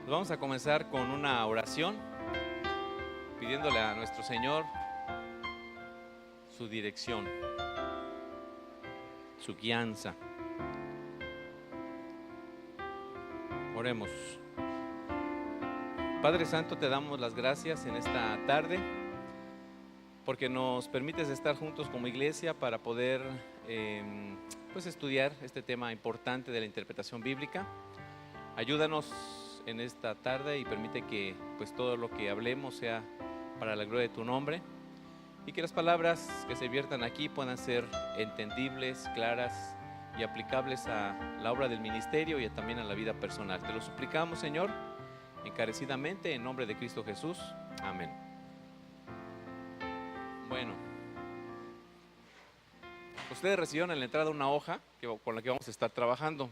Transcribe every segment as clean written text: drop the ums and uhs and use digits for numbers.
Vamos a comenzar con una oración, pidiéndole a nuestro Señor su dirección, su guianza. Oremos. Padre Santo, te damos las gracias en esta tarde, porque nos permites estar juntos como iglesia para poder estudiar este tema importante de la interpretación bíblica. Ayúdanos en esta tarde y permite que todo lo que hablemos sea para la gloria de tu nombre, y que las palabras que se viertan aquí puedan ser entendibles, claras y aplicables a la obra del ministerio y también a la vida personal. Te lo suplicamos, Señor, encarecidamente, en nombre de Cristo Jesús. Amén. Bueno, ustedes recibieron en la entrada una hoja con la que vamos a estar trabajando,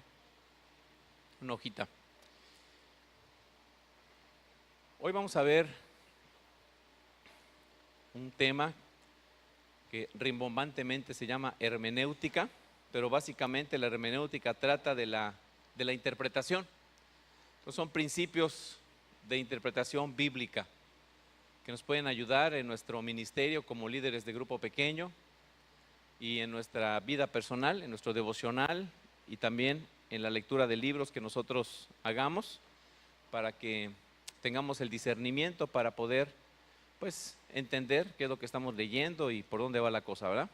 una hojita. Hoy vamos a ver un tema que rimbombantemente se llama hermenéutica, pero básicamente la hermenéutica trata de la interpretación. Entonces son principios de interpretación bíblica que nos pueden ayudar en nuestro ministerio como líderes de grupo pequeño y en nuestra vida personal, en nuestro devocional y también en la lectura de libros que nosotros hagamos, para que tengamos el discernimiento para poder entender qué es lo que estamos leyendo y por dónde va la cosa, ¿verdad?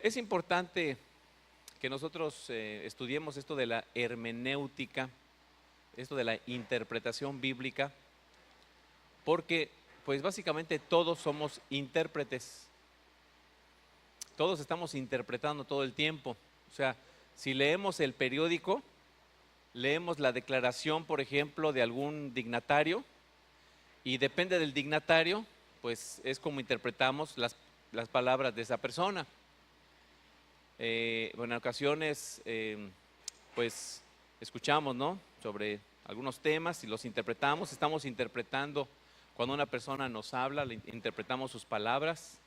Es importante que nosotros estudiemos esto de la hermenéutica, esto de la interpretación bíblica, porque básicamente todos somos intérpretes. Todos estamos interpretando todo el tiempo. O sea, si leemos el periódico, leemos la declaración, por ejemplo, de algún dignatario, y depende del dignatario, es como interpretamos las palabras de esa persona. En ocasiones, escuchamos, ¿no?, sobre algunos temas y los interpretamos. Estamos interpretando cuando una persona nos habla, interpretamos sus palabras,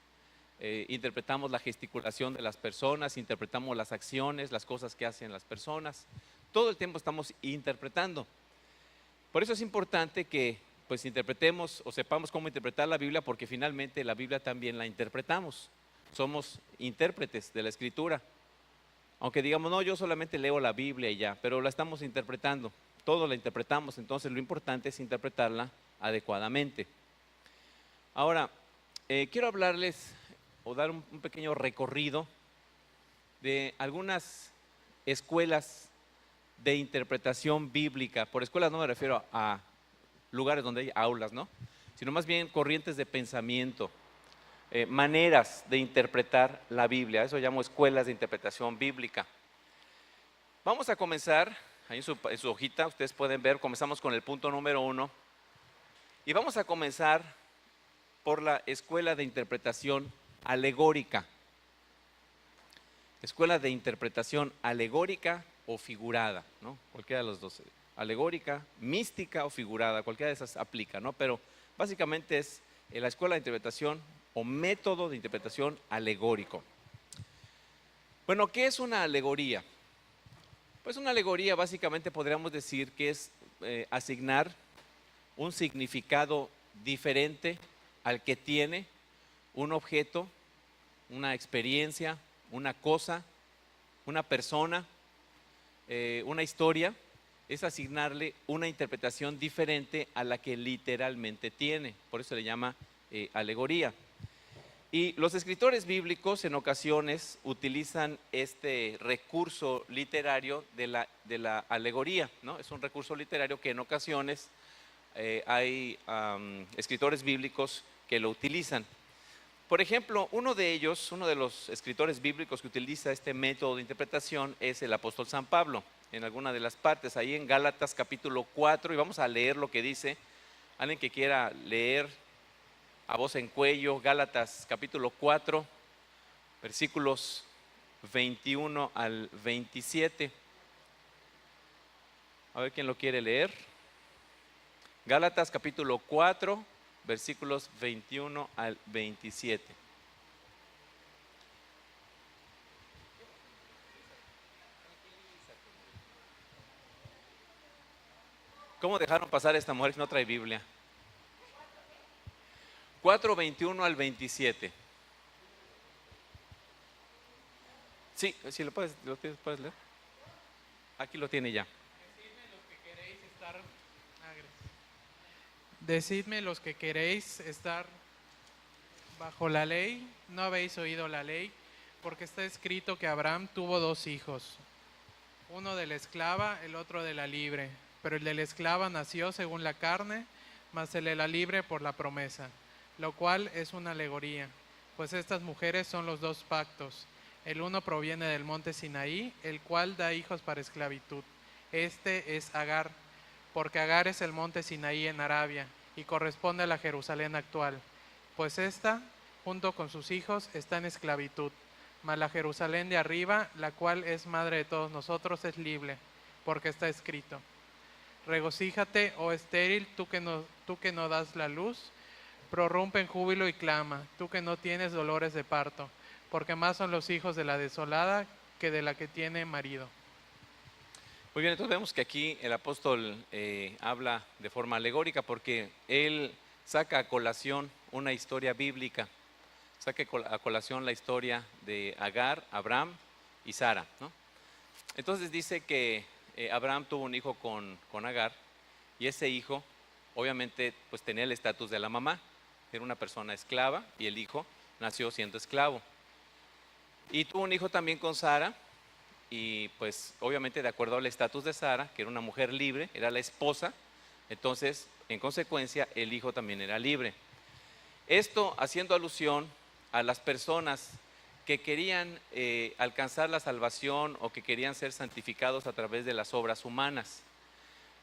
interpretamos la gesticulación de las personas, interpretamos las acciones, las cosas que hacen las personas. Todo el tiempo estamos interpretando. Por eso es importante que interpretemos o sepamos cómo interpretar la Biblia, porque finalmente la Biblia también la interpretamos. Somos intérpretes de la Escritura. Aunque digamos, no, yo solamente leo la Biblia y ya, pero la estamos interpretando. Todos la interpretamos, entonces lo importante es interpretarla adecuadamente. Ahora, quiero hablarles o dar un pequeño recorrido de algunas escuelas de interpretación bíblica. Por escuelas no me refiero a lugares donde hay aulas, ¿no?, sino más bien corrientes de pensamiento, maneras de interpretar la Biblia. Eso llamo escuelas de interpretación bíblica. Vamos a comenzar, ahí en su hojita ustedes pueden ver, comenzamos con el punto número 1, y vamos a comenzar por la escuela de interpretación alegórica. Escuela de interpretación alegórica o figurada, ¿no?, cualquiera de los dos, alegórica, mística o figurada, cualquiera de esas aplica, ¿no?, pero básicamente es la escuela de interpretación o método de interpretación alegórico. Bueno, ¿qué es una alegoría? Pues una alegoría básicamente podríamos decir que es asignar un significado diferente al que tiene un objeto, una experiencia, una cosa, una persona, una historia. Es asignarle una interpretación diferente a la que literalmente tiene. Por eso se le llama alegoría. Y los escritores bíblicos en ocasiones utilizan este recurso literario de la alegoría, ¿no? Es un recurso literario que en ocasiones hay escritores bíblicos que lo utilizan. Por ejemplo, uno de los escritores bíblicos que utiliza este método de interpretación es el apóstol San Pablo, en alguna de las partes, ahí en Gálatas capítulo 4, y vamos a leer lo que dice. Alguien que quiera leer a voz en cuello, Gálatas capítulo 4, versículos 21 al 27. A ver quién lo quiere leer. Gálatas capítulo 4, versículos 21 al 27. ¿Cómo dejaron pasar a esta mujer si no trae Biblia? 4:21 al 27. Sí, si puedes leer. Aquí lo tiene ya. Decidme los que queréis estar bajo la ley, no habéis oído la ley, porque está escrito que Abraham tuvo 2 hijos, uno de la esclava, el otro de la libre, pero el de la esclava nació según la carne, mas el de la libre por la promesa, lo cual es una alegoría, pues estas mujeres son los 2 pactos. El uno proviene del monte Sinaí, el cual da hijos para esclavitud. Este es Agar, porque Agar es el monte Sinaí en Arabia y corresponde a la Jerusalén actual, pues esta, junto con sus hijos, está en esclavitud. Mas la Jerusalén de arriba, la cual es madre de todos nosotros, es libre, porque está escrito: regocíjate, oh estéril, tú que no das la luz, prorrumpe en júbilo y clama, tú que no tienes dolores de parto, porque más son los hijos de la desolada que de la que tiene marido. Muy bien, entonces vemos que aquí el apóstol habla de forma alegórica porque él saca a colación una historia bíblica, saca a colación la historia de Agar, Abraham y Sara, ¿no? Entonces dice que Abraham tuvo un hijo con Agar y ese hijo obviamente pues tenía el estatus de la mamá, era una persona esclava y el hijo nació siendo esclavo. Y tuvo un hijo también con Sara. Y pues obviamente de acuerdo al estatus de Sara, que era una mujer libre, era la esposa, entonces en consecuencia el hijo también era libre. Esto haciendo alusión a las personas que querían alcanzar la salvación o que querían ser santificados a través de las obras humanas.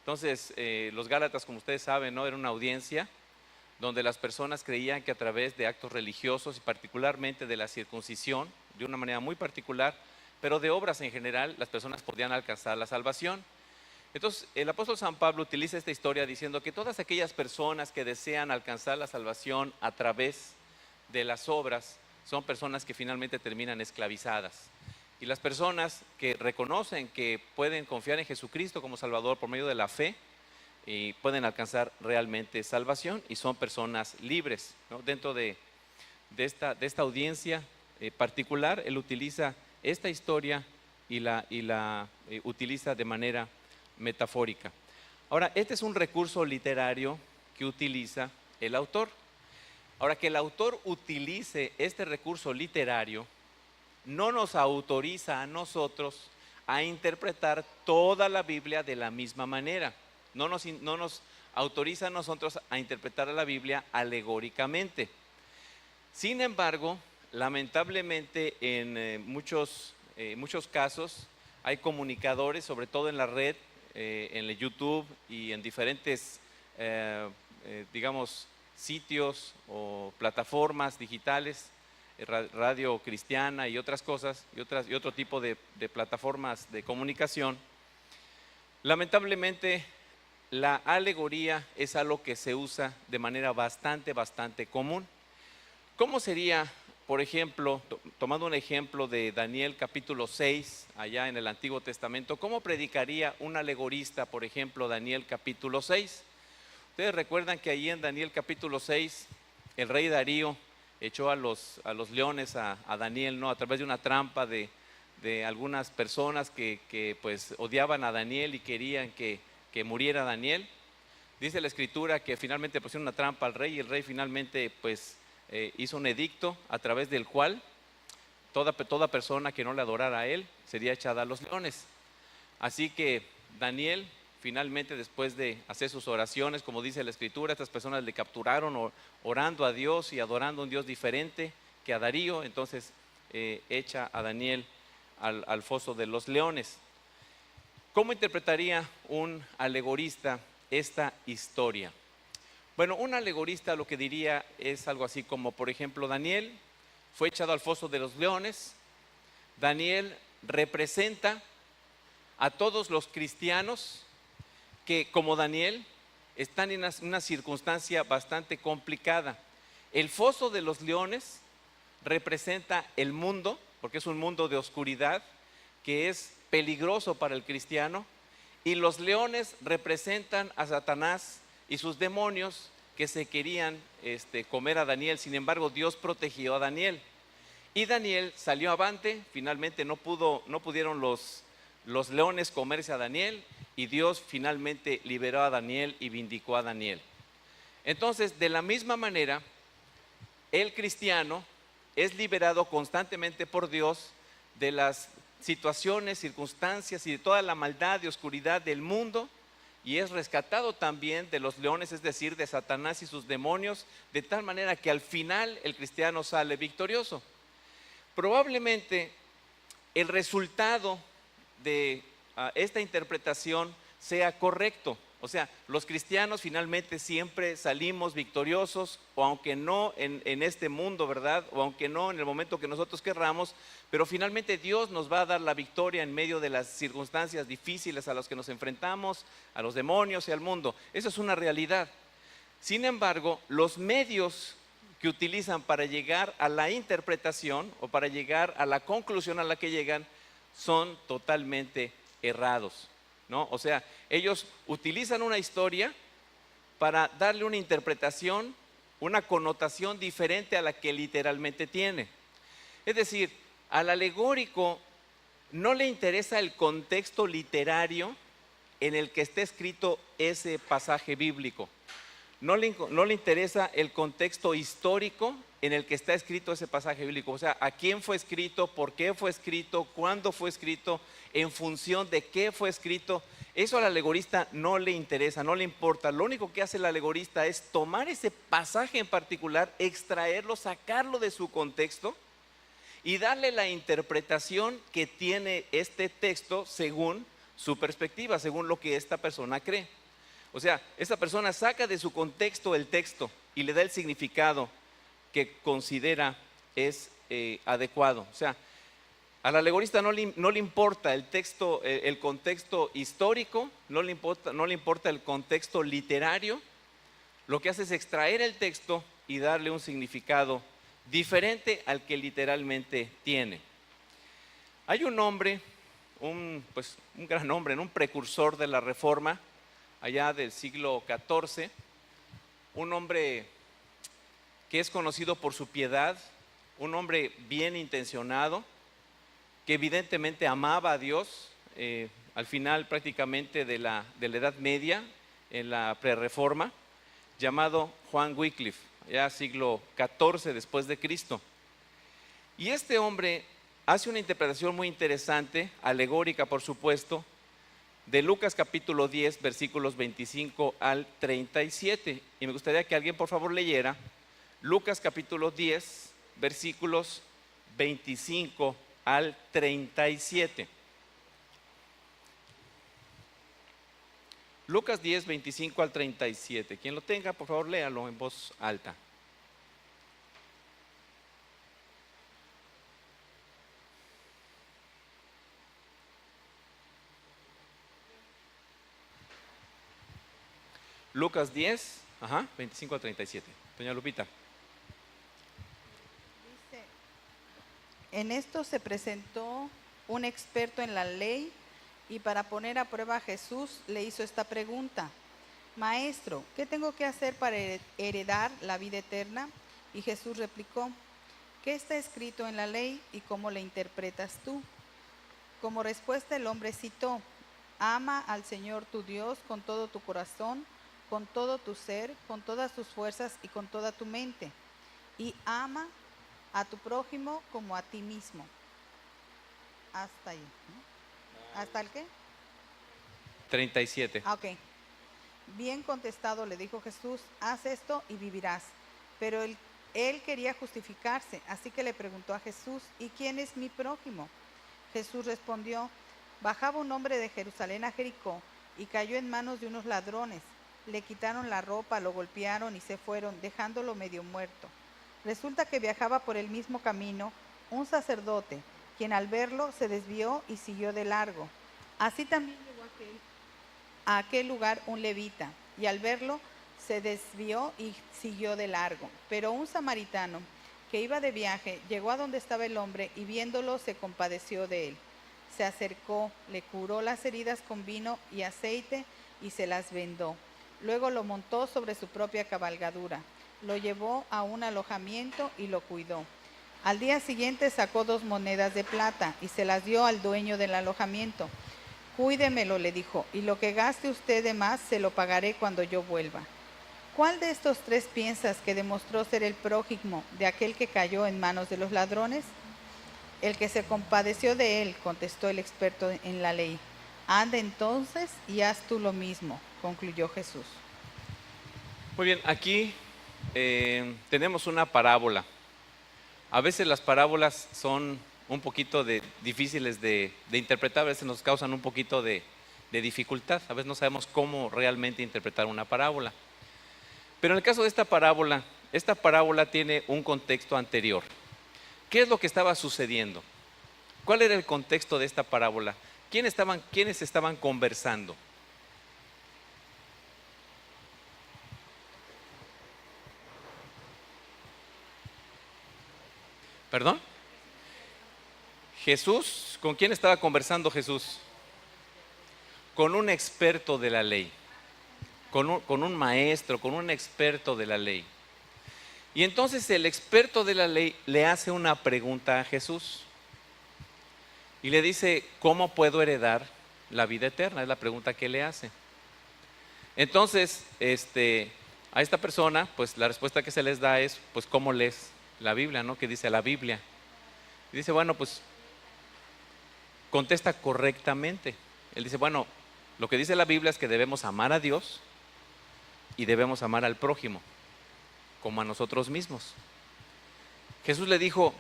Entonces los Gálatas, como ustedes saben, ¿no?, era una audiencia donde las personas creían que a través de actos religiosos y particularmente de la circuncisión, de una manera muy particular, pero de obras en general, las personas podían alcanzar la salvación. Entonces, el apóstol San Pablo utiliza esta historia diciendo que todas aquellas personas que desean alcanzar la salvación a través de las obras son personas que finalmente terminan esclavizadas. Y las personas que reconocen que pueden confiar en Jesucristo como Salvador por medio de la fe, y pueden alcanzar realmente salvación y son personas libres, ¿no? Dentro de esta audiencia particular, él utiliza esta historia y la utiliza de manera metafórica. Ahora, este es un recurso literario que utiliza el autor. Ahora, que el autor utilice este recurso literario no nos autoriza a nosotros a interpretar toda la Biblia de la misma manera. No nos autoriza a nosotros a interpretar la Biblia alegóricamente. Sin embargo, lamentablemente en muchos casos hay comunicadores, sobre todo en la red, en el YouTube y en diferentes, digamos, sitios o plataformas digitales, radio cristiana y otras cosas, y otro tipo de plataformas de comunicación. Lamentablemente, la alegoría es algo que se usa de manera bastante común. ¿Cómo sería, por ejemplo, tomando un ejemplo de Daniel capítulo 6, allá en el Antiguo Testamento, cómo predicaría un alegorista, por ejemplo, Daniel capítulo 6? Ustedes recuerdan que allí en Daniel capítulo 6, el rey Darío echó a los leones a Daniel, ¿no?, a través de una trampa de algunas personas que pues odiaban a Daniel y querían que muriera Daniel. Dice la escritura que finalmente pusieron una trampa al rey y el rey finalmente pues hizo un edicto a través del cual toda persona que no le adorara a él sería echada a los leones. Así que Daniel finalmente, después de hacer sus oraciones, como dice la escritura, estas personas le capturaron orando a Dios y adorando a un Dios diferente que a Darío. Entonces echa a Daniel al foso de los leones. ¿Cómo interpretaría un alegorista esta historia? Bueno, un alegorista lo que diría es algo así como, por ejemplo, Daniel fue echado al foso de los leones. Daniel representa a todos los cristianos que, como Daniel, están en una circunstancia bastante complicada. El foso de los leones representa el mundo, porque es un mundo de oscuridad que es peligroso para el cristiano, Y los leones representan a Satanás y sus demonios que se querían comer a Daniel. Sin embargo, Dios protegió a Daniel. Y Daniel salió avante, finalmente no pudieron los leones comerse a Daniel, y Dios finalmente liberó a Daniel y vindicó a Daniel. Entonces, de la misma manera, el cristiano es liberado constantemente por Dios de las situaciones, circunstancias y de toda la maldad y oscuridad del mundo, y es rescatado también de los leones, es decir, de Satanás y sus demonios, de tal manera que al final el cristiano sale victorioso. Probablemente el resultado de esta interpretación sea correcto. O sea, los cristianos finalmente siempre salimos victoriosos, o aunque no en este mundo, ¿verdad? O aunque no en el momento que nosotros querramos, pero finalmente Dios nos va a dar la victoria en medio de las circunstancias difíciles a las que nos enfrentamos, a los demonios y al mundo. Eso es una realidad. Sin embargo, los medios que utilizan para llegar a la interpretación o para llegar a la conclusión a la que llegan son totalmente errados, ¿no? O sea, ellos utilizan una historia para darle una interpretación, una connotación diferente a la que literalmente tiene. Es decir, al alegórico no le interesa el contexto literario en el que está escrito ese pasaje bíblico. No le interesa el contexto histórico en el que está escrito ese pasaje bíblico. O sea, a quién fue escrito, por qué fue escrito, cuándo fue escrito, en función de qué fue escrito. Eso al alegorista no le interesa, no le importa. Lo único que hace el alegorista es tomar ese pasaje en particular, extraerlo, sacarlo de su contexto y darle la interpretación que tiene este texto según su perspectiva, según lo que esta persona cree. O sea, esta persona saca de su contexto el texto y le da el significado que considera es adecuado. O sea, al alegorista no le importa el texto, el contexto histórico, no le importa el contexto literario. Lo que hace es extraer el texto y darle un significado diferente al que literalmente tiene. Hay un hombre, un gran hombre, un precursor de la Reforma, allá del siglo XIV, un hombre que es conocido por su piedad, un hombre bien intencionado, que evidentemente amaba a Dios, al final prácticamente de la Edad Media, en la Prerreforma, llamado Juan Wycliffe, ya siglo XIV después de Cristo. Y este hombre hace una interpretación muy interesante, alegórica por supuesto, de Lucas capítulo 10, versículos 25 al 37. Y me gustaría que alguien por favor leyera Lucas capítulo 10, versículos 25 al 37. Lucas 10, 25 al 37. Quien lo tenga, por favor, léalo en voz alta. Lucas 10, 25 al 37. Doña Lupita. Dice, en esto se presentó un experto en la ley y para poner a prueba a Jesús le hizo esta pregunta: Maestro, ¿qué tengo que hacer para heredar la vida eterna? Y Jesús replicó: ¿qué está escrito en la ley y cómo la interpretas tú? Como respuesta el hombre citó: ama al Señor tu Dios con todo tu corazón, con todo tu ser, con todas tus fuerzas y con toda tu mente. Y ama a tu prójimo como a ti mismo. Hasta ahí, ¿no? ¿Hasta el qué? 37. Ok. Bien contestado, le dijo Jesús, haz esto y vivirás. Pero él quería justificarse, así que le preguntó a Jesús: ¿y quién es mi prójimo? Jesús respondió: bajaba un hombre de Jerusalén a Jericó y cayó en manos de unos ladrones. Le quitaron la ropa, lo golpearon y se fueron, dejándolo medio muerto. Resulta que viajaba por el mismo camino un sacerdote, quien al verlo se desvió y siguió de largo. Así también llegó a aquel lugar un levita, y al verlo se desvió y siguió de largo. Pero un samaritano que iba de viaje llegó a donde estaba el hombre y viéndolo se compadeció de él. Se acercó, le curó las heridas con vino y aceite y se las vendó. Luego lo montó sobre su propia cabalgadura, lo llevó a un alojamiento y lo cuidó. Al día siguiente sacó 2 monedas de plata y se las dio al dueño del alojamiento. Cuídemelo, le dijo, y lo que gaste usted de más se lo pagaré cuando yo vuelva. ¿Cuál de estos 3 piensas que demostró ser el prójimo de aquel que cayó en manos de los ladrones? El que se compadeció de él, contestó el experto en la ley. Anda entonces y haz tú lo mismo, concluyó Jesús. Muy bien, aquí tenemos una parábola. A veces las parábolas son un poquito difíciles de interpretar, a veces nos causan un poquito de dificultad, a veces no sabemos cómo realmente interpretar una parábola. Pero en el caso de esta parábola tiene un contexto anterior. ¿Qué es lo que estaba sucediendo? ¿Cuál era el contexto de esta parábola? ¿Quiénes estaban conversando? ¿Perdón? Jesús, ¿con quién estaba conversando Jesús? Con un experto de la ley, con un maestro, con un experto de la ley. Y entonces el experto de la ley le hace una pregunta a Jesús y le dice, ¿cómo puedo heredar la vida eterna? Es la pregunta que le hace. Entonces, a esta persona, pues la respuesta que se les da es, pues, ¿cómo lees la Biblia, no? ¿Qué dice la Biblia? Y dice, bueno, pues, contesta correctamente. Él dice, bueno, lo que dice la Biblia es que debemos amar a Dios y debemos amar al prójimo como a nosotros mismos. Jesús le dijo,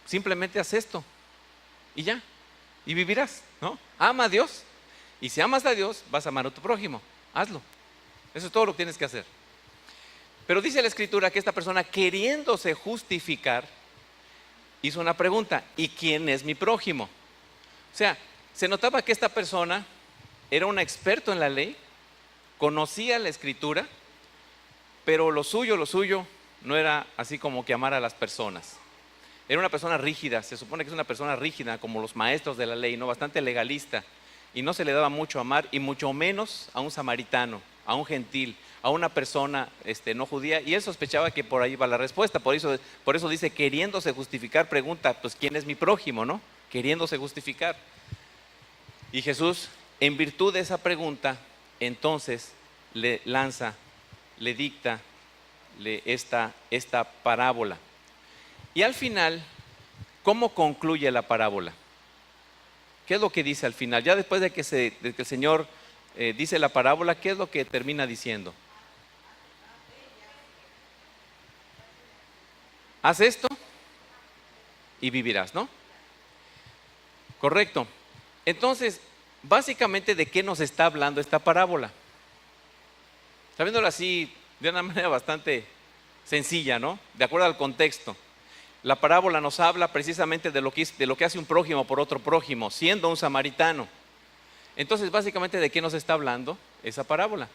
simplemente haz esto y ya, y vivirás, ¿no? Ama a Dios, y si amas a Dios vas a amar a tu prójimo, hazlo. Eso es todo lo que tienes que hacer. Pero dice la Escritura que esta persona, queriéndose justificar, hizo una pregunta, ¿y quién es mi prójimo? O sea, se notaba que esta persona era un experto en la ley, conocía la Escritura, pero lo suyo no era así como que amar a las personas. Era una persona rígida, se supone que es una persona rígida como los maestros de la ley, ¿no? Bastante legalista, y no se le daba mucho a amar, y mucho menos a un samaritano, a un gentil, a una persona no judía, y él sospechaba que por ahí va la respuesta. Por eso dice, queriéndose justificar, pregunta, pues ¿quién es mi prójimo, no? Queriéndose justificar. Y Jesús, en virtud de esa pregunta, entonces le dicta esta parábola. Y al final, ¿cómo concluye la parábola? ¿Qué es lo que dice al final? Ya después de que el Señor dice la parábola, ¿qué es lo que termina diciendo? Haz esto y vivirás, ¿no? Correcto. Entonces, básicamente, ¿de qué nos está hablando esta parábola? Está viéndolo así de una manera bastante sencilla, ¿no? De acuerdo al contexto. La parábola nos habla precisamente de lo que hace un prójimo por otro prójimo, siendo un samaritano. Entonces, básicamente, ¿de qué nos está hablando esa parábola?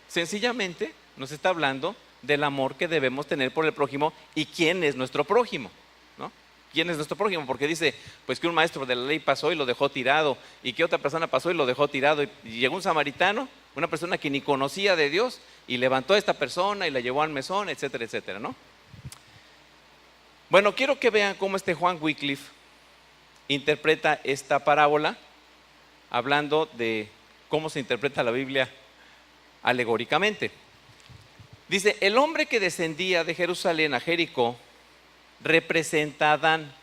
Sencillamente, nos está hablando del amor que debemos tener por el prójimo y quién es nuestro prójimo, ¿no? ¿Quién es nuestro prójimo? Porque dice, pues que un maestro de la ley pasó y lo dejó tirado, y que otra persona pasó y lo dejó tirado, y llegó un samaritano, una persona que ni conocía de Dios, y levantó a esta persona y la llevó al mesón, etcétera, etcétera, ¿no? Bueno, quiero que vean cómo Juan Wycliffe interpreta esta parábola, hablando de cómo se interpreta la Biblia alegóricamente. Dice, el hombre que descendía de Jerusalén a Jericó representa a Adán.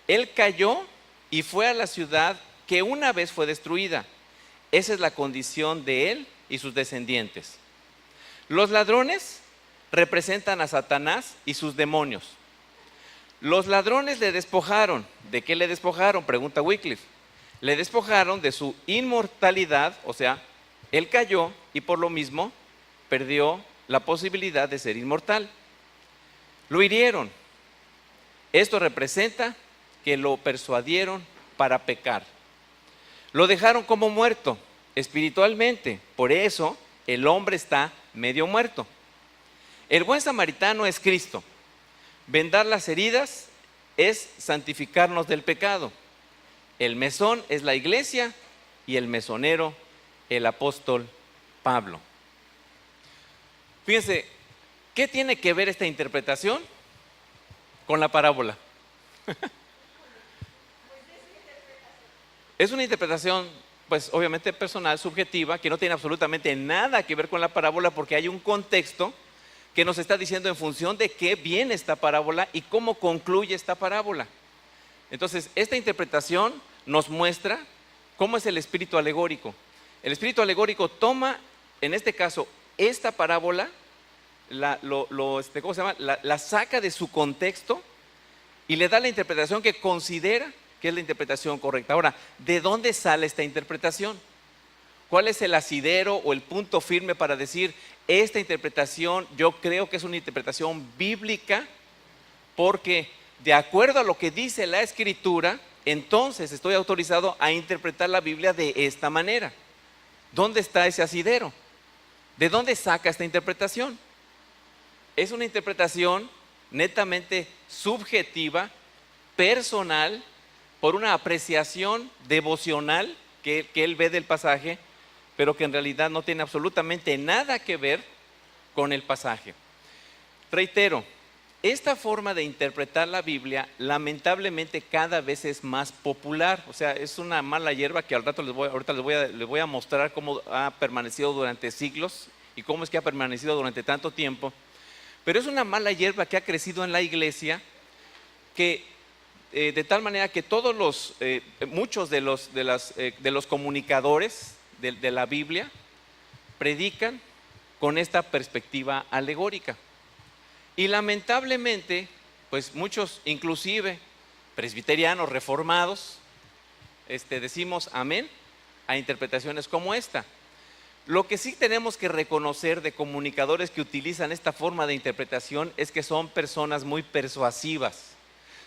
Él cayó y fue a la ciudad que una vez fue destruida. Esa es la condición de él y sus descendientes. Los ladrones representan a Satanás y sus demonios. Los ladrones le despojaron. ¿De qué le despojaron? Pregunta Wycliffe. Le despojaron de su inmortalidad, o sea, él cayó y por lo mismo perdió la posibilidad de ser inmortal. Lo hirieron. Esto representa que lo persuadieron para pecar. Lo dejaron como muerto espiritualmente. Por eso el hombre está medio muerto. El buen samaritano es Cristo. Vendar las heridas es santificarnos del pecado. El mesón es la iglesia y el mesonero, el apóstol Pablo. Fíjense, ¿qué tiene que ver esta interpretación con la parábola? Es una interpretación, pues obviamente personal, subjetiva, que no tiene absolutamente nada que ver con la parábola, porque hay un contexto que nos está diciendo en función de qué viene esta parábola y cómo concluye esta parábola. Entonces, esta interpretación nos muestra cómo es el espíritu alegórico. El espíritu alegórico toma, en este caso, esta parábola, ¿cómo se llama? La saca de su contexto y le da la interpretación que considera que es la interpretación correcta. Ahora, ¿de dónde sale esta interpretación? ¿Cuál es el asidero o el punto firme para decir, esta interpretación yo creo que es una interpretación bíblica, porque de acuerdo a lo que dice la Escritura, entonces estoy autorizado a interpretar la Biblia de esta manera? ¿Dónde está ese asidero? ¿De dónde saca esta interpretación? Es una interpretación netamente subjetiva, personal, por una apreciación devocional que él ve del pasaje, pero que en realidad no tiene absolutamente nada que ver con el pasaje. Reitero, esta forma de interpretar la Biblia lamentablemente cada vez es más popular. O sea, es una mala hierba que ahorita les voy a mostrar cómo ha permanecido durante siglos y cómo es que ha permanecido durante tanto tiempo. Pero es una mala hierba que ha crecido en la iglesia, que de tal manera que muchos de los comunicadores de la Biblia predican con esta perspectiva alegórica. Y lamentablemente, pues muchos, inclusive presbiterianos reformados, decimos amén a interpretaciones como esta. Lo que sí tenemos que reconocer de comunicadores que utilizan esta forma de interpretación es que son personas muy persuasivas.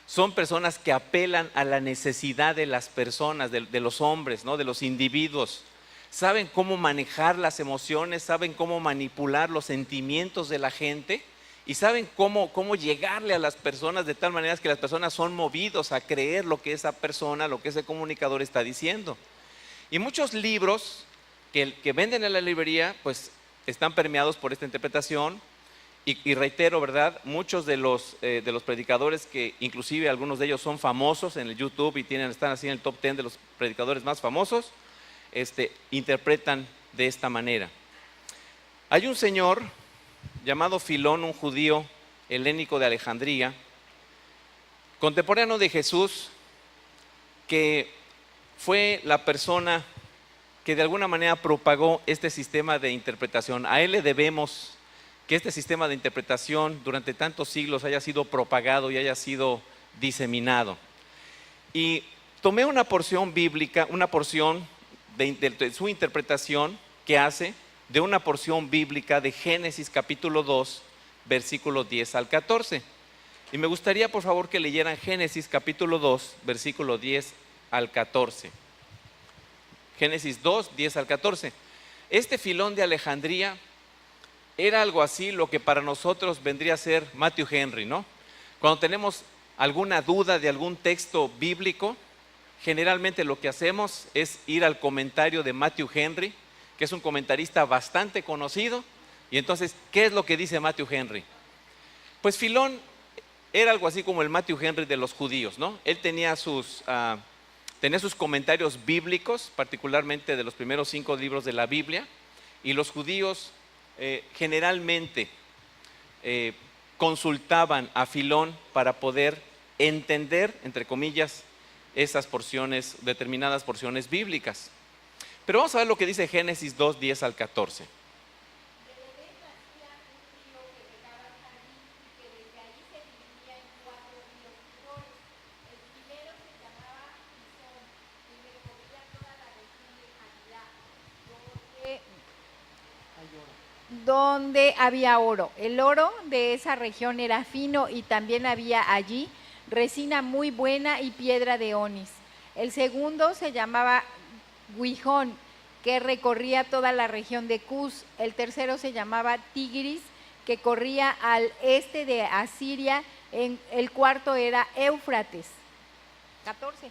Son personas que apelan a la necesidad de las personas, de los hombres, ¿no? De los individuos. Saben cómo manejar las emociones, saben cómo manipular los sentimientos de la gente y saben cómo llegarle a las personas de tal manera que las personas son movidos a creer lo que esa persona, lo que ese comunicador está diciendo. Y muchos libros que venden en la librería, pues están permeados por esta interpretación. Y reitero, ¿verdad? Muchos de los predicadores, que inclusive algunos de ellos son famosos en el YouTube y están así en el top 10 de los predicadores más famosos, interpretan de esta manera. Hay un señor llamado Filón, un judío helénico de Alejandría, contemporáneo de Jesús, que fue la persona que de alguna manera propagó este sistema de interpretación. A él le debemos que este sistema de interpretación durante tantos siglos haya sido propagado y haya sido diseminado. Y tomé una porción bíblica, una porción de su interpretación que hace de una porción bíblica de Génesis capítulo 2, versículos 10 al 14. Y me gustaría, por favor, que leyeran Génesis capítulo 2, versículo 10 al 14. Génesis 2, 10 al 14. Este Filón de Alejandría era algo así lo que para nosotros vendría a ser Matthew Henry, ¿no? Cuando tenemos alguna duda de algún texto bíblico, generalmente lo que hacemos es ir al comentario de Matthew Henry, que es un comentarista bastante conocido. Y entonces, ¿qué es lo que dice Matthew Henry? Pues Filón era algo así como el Matthew Henry de los judíos, ¿no? Él tenía sus comentarios bíblicos, particularmente de los primeros 5 libros de la Biblia, y los judíos generalmente consultaban a Filón para poder entender, entre comillas, esas porciones, determinadas porciones bíblicas. Pero vamos a ver lo que dice Génesis 2, 10 al 14. Donde había oro. El oro de esa región era fino y también había allí resina muy buena y piedra de onis. El segundo se llamaba Guijón, que recorría toda la región de Cus. El tercero se llamaba Tigris, que corría al este de Asiria El cuarto era Éufrates. 14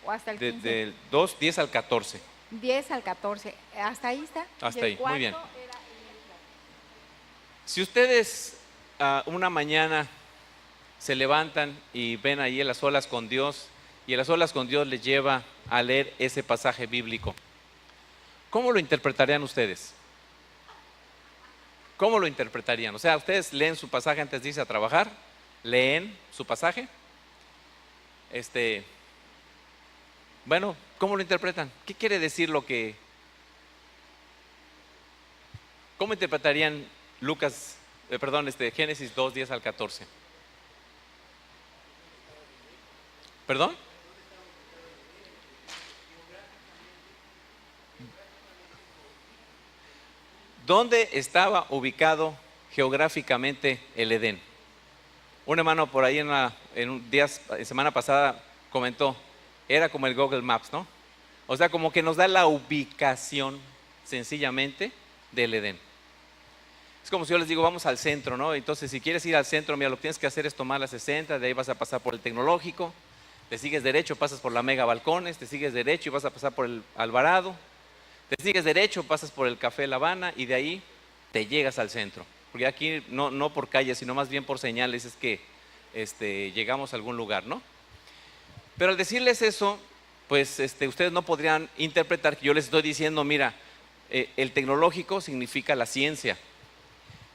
o hasta el 15. Del 2, 10 al 14. 10 al 14. Hasta ahí está. Hasta Y el ahí, muy bien. cuarto era el Éufrates. Si ustedes una mañana se levantan y ven ahí en las olas con Dios, y en las olas con Dios les lleva a leer ese pasaje bíblico, ¿cómo lo interpretarían ustedes? ¿Cómo lo interpretarían? O sea, ustedes leen su pasaje antes de irse a trabajar, leen su pasaje. Bueno, ¿cómo lo interpretan? ¿Qué quiere decir lo que? ¿Cómo interpretarían Génesis 2, 10 al 14? ¿Perdón? ¿Dónde estaba ubicado geográficamente el Edén? Un hermano por ahí en semana pasada comentó, era como el Google Maps, ¿no? O sea, como que nos da la ubicación sencillamente del Edén. Es como si yo les digo, vamos al centro, ¿no? Entonces, si quieres ir al centro, mira, lo que tienes que hacer es tomar la 60, de ahí vas a pasar por el Tecnológico, te sigues derecho, pasas por la Mega Balcones, te sigues derecho y vas a pasar por el Alvarado, te sigues derecho, pasas por el Café La Habana y de ahí te llegas al centro. Porque aquí no por calles, sino más bien por señales es que llegamos a algún lugar, ¿no? Pero al decirles eso, pues ustedes no podrían interpretar que yo les estoy diciendo, mira, el Tecnológico significa la ciencia,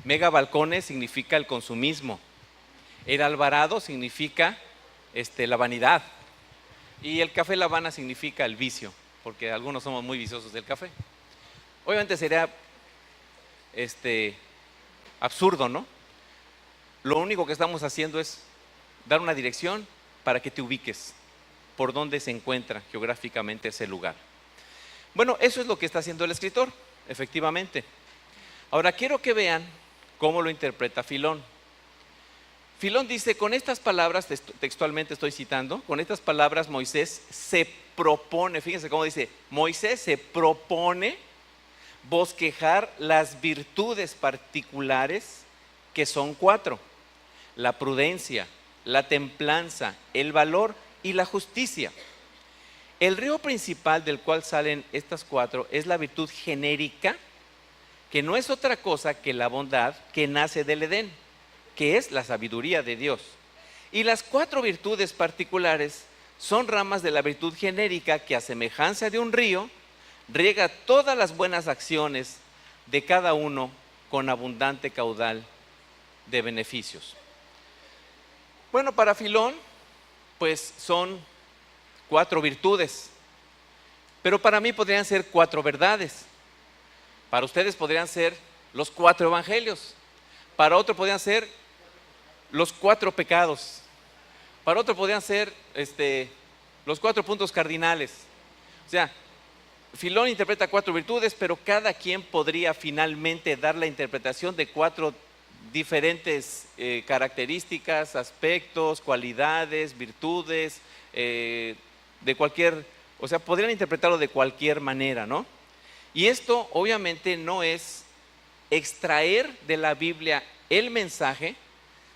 Mega Balcones significa el consumismo, el Alvarado significa la vanidad y el Café La Habana significa el vicio, porque algunos somos muy viciosos del café. Obviamente sería absurdo, ¿no? Lo único que estamos haciendo es dar una dirección para que te ubiques por dónde se encuentra geográficamente ese lugar. Bueno, eso es lo que está haciendo el escritor, efectivamente. Ahora quiero que vean cómo lo interpreta Filón. Filón dice, con estas palabras, textualmente estoy citando, con estas palabras Moisés se propone, fíjense cómo dice, Moisés se propone bosquejar las virtudes particulares que son 4: la prudencia, la templanza, el valor y la justicia. El río principal del cual salen estas 4 es la virtud genérica, que no es otra cosa que la bondad que nace del Edén, que es la sabiduría de Dios. Y las 4 virtudes particulares son ramas de la virtud genérica que, a semejanza de un río, riega todas las buenas acciones de cada uno con abundante caudal de beneficios. Bueno, para Filón, pues son 4 virtudes, pero para mí podrían ser 4 verdades. Para ustedes podrían ser los 4 evangelios, para otro podrían ser los 4 pecados, para otro podrían ser los 4 puntos cardinales. O sea, Filón interpreta 4 virtudes, pero cada quien podría finalmente dar la interpretación de 4 diferentes características, aspectos, cualidades, virtudes, de cualquier, o sea, podrían interpretarlo de cualquier manera, ¿no? Y esto obviamente no es extraer de la Biblia el mensaje,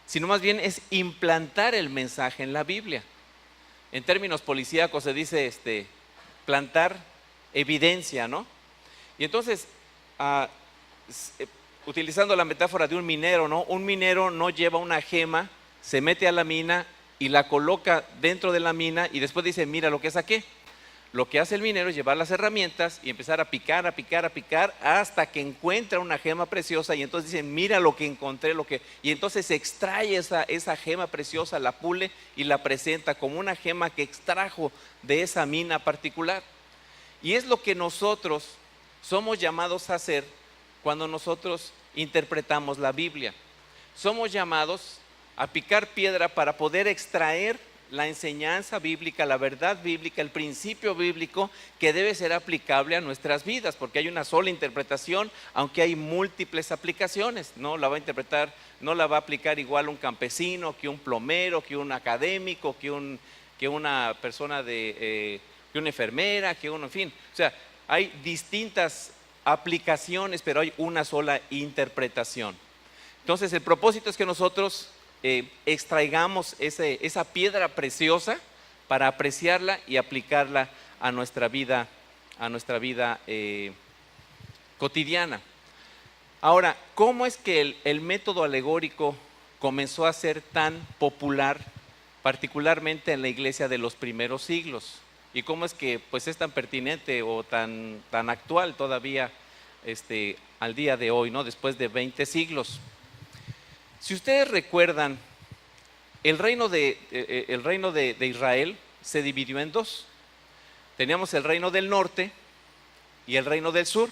sino más bien es implantar el mensaje en la Biblia. En términos policíacos se dice plantar evidencia, ¿no? Y entonces, utilizando la metáfora de un minero, ¿no? Un minero no lleva una gema, se mete a la mina y la coloca dentro de la mina y después dice, mira lo que saqué. Lo que hace el minero es llevar las herramientas y empezar a picar, a picar, a picar hasta que encuentra una gema preciosa y entonces dice, mira lo que encontré, y entonces se extrae esa gema preciosa, la pule y la presenta como una gema que extrajo de esa mina particular. Y es lo que nosotros somos llamados a hacer cuando nosotros interpretamos la Biblia. Somos llamados a picar piedra para poder extraer la enseñanza bíblica, la verdad bíblica, el principio bíblico que debe ser aplicable a nuestras vidas, porque hay una sola interpretación, aunque hay múltiples aplicaciones. No la va a interpretar, no la va a aplicar igual un campesino, que un plomero, que un académico, que una persona que una enfermera, en fin. O sea, hay distintas aplicaciones, pero hay una sola interpretación. Entonces, el propósito es que nosotros extraigamos esa piedra preciosa para apreciarla y aplicarla a nuestra vida cotidiana. Ahora, ¿cómo es que el método alegórico comenzó a ser tan popular, particularmente en la iglesia de los primeros siglos? ¿Y cómo es que pues, es tan pertinente o tan actual todavía al día de hoy, ¿no? Después de 20 siglos? Si ustedes recuerdan, el reino de Israel se dividió en dos. Teníamos el reino del norte y el reino del sur.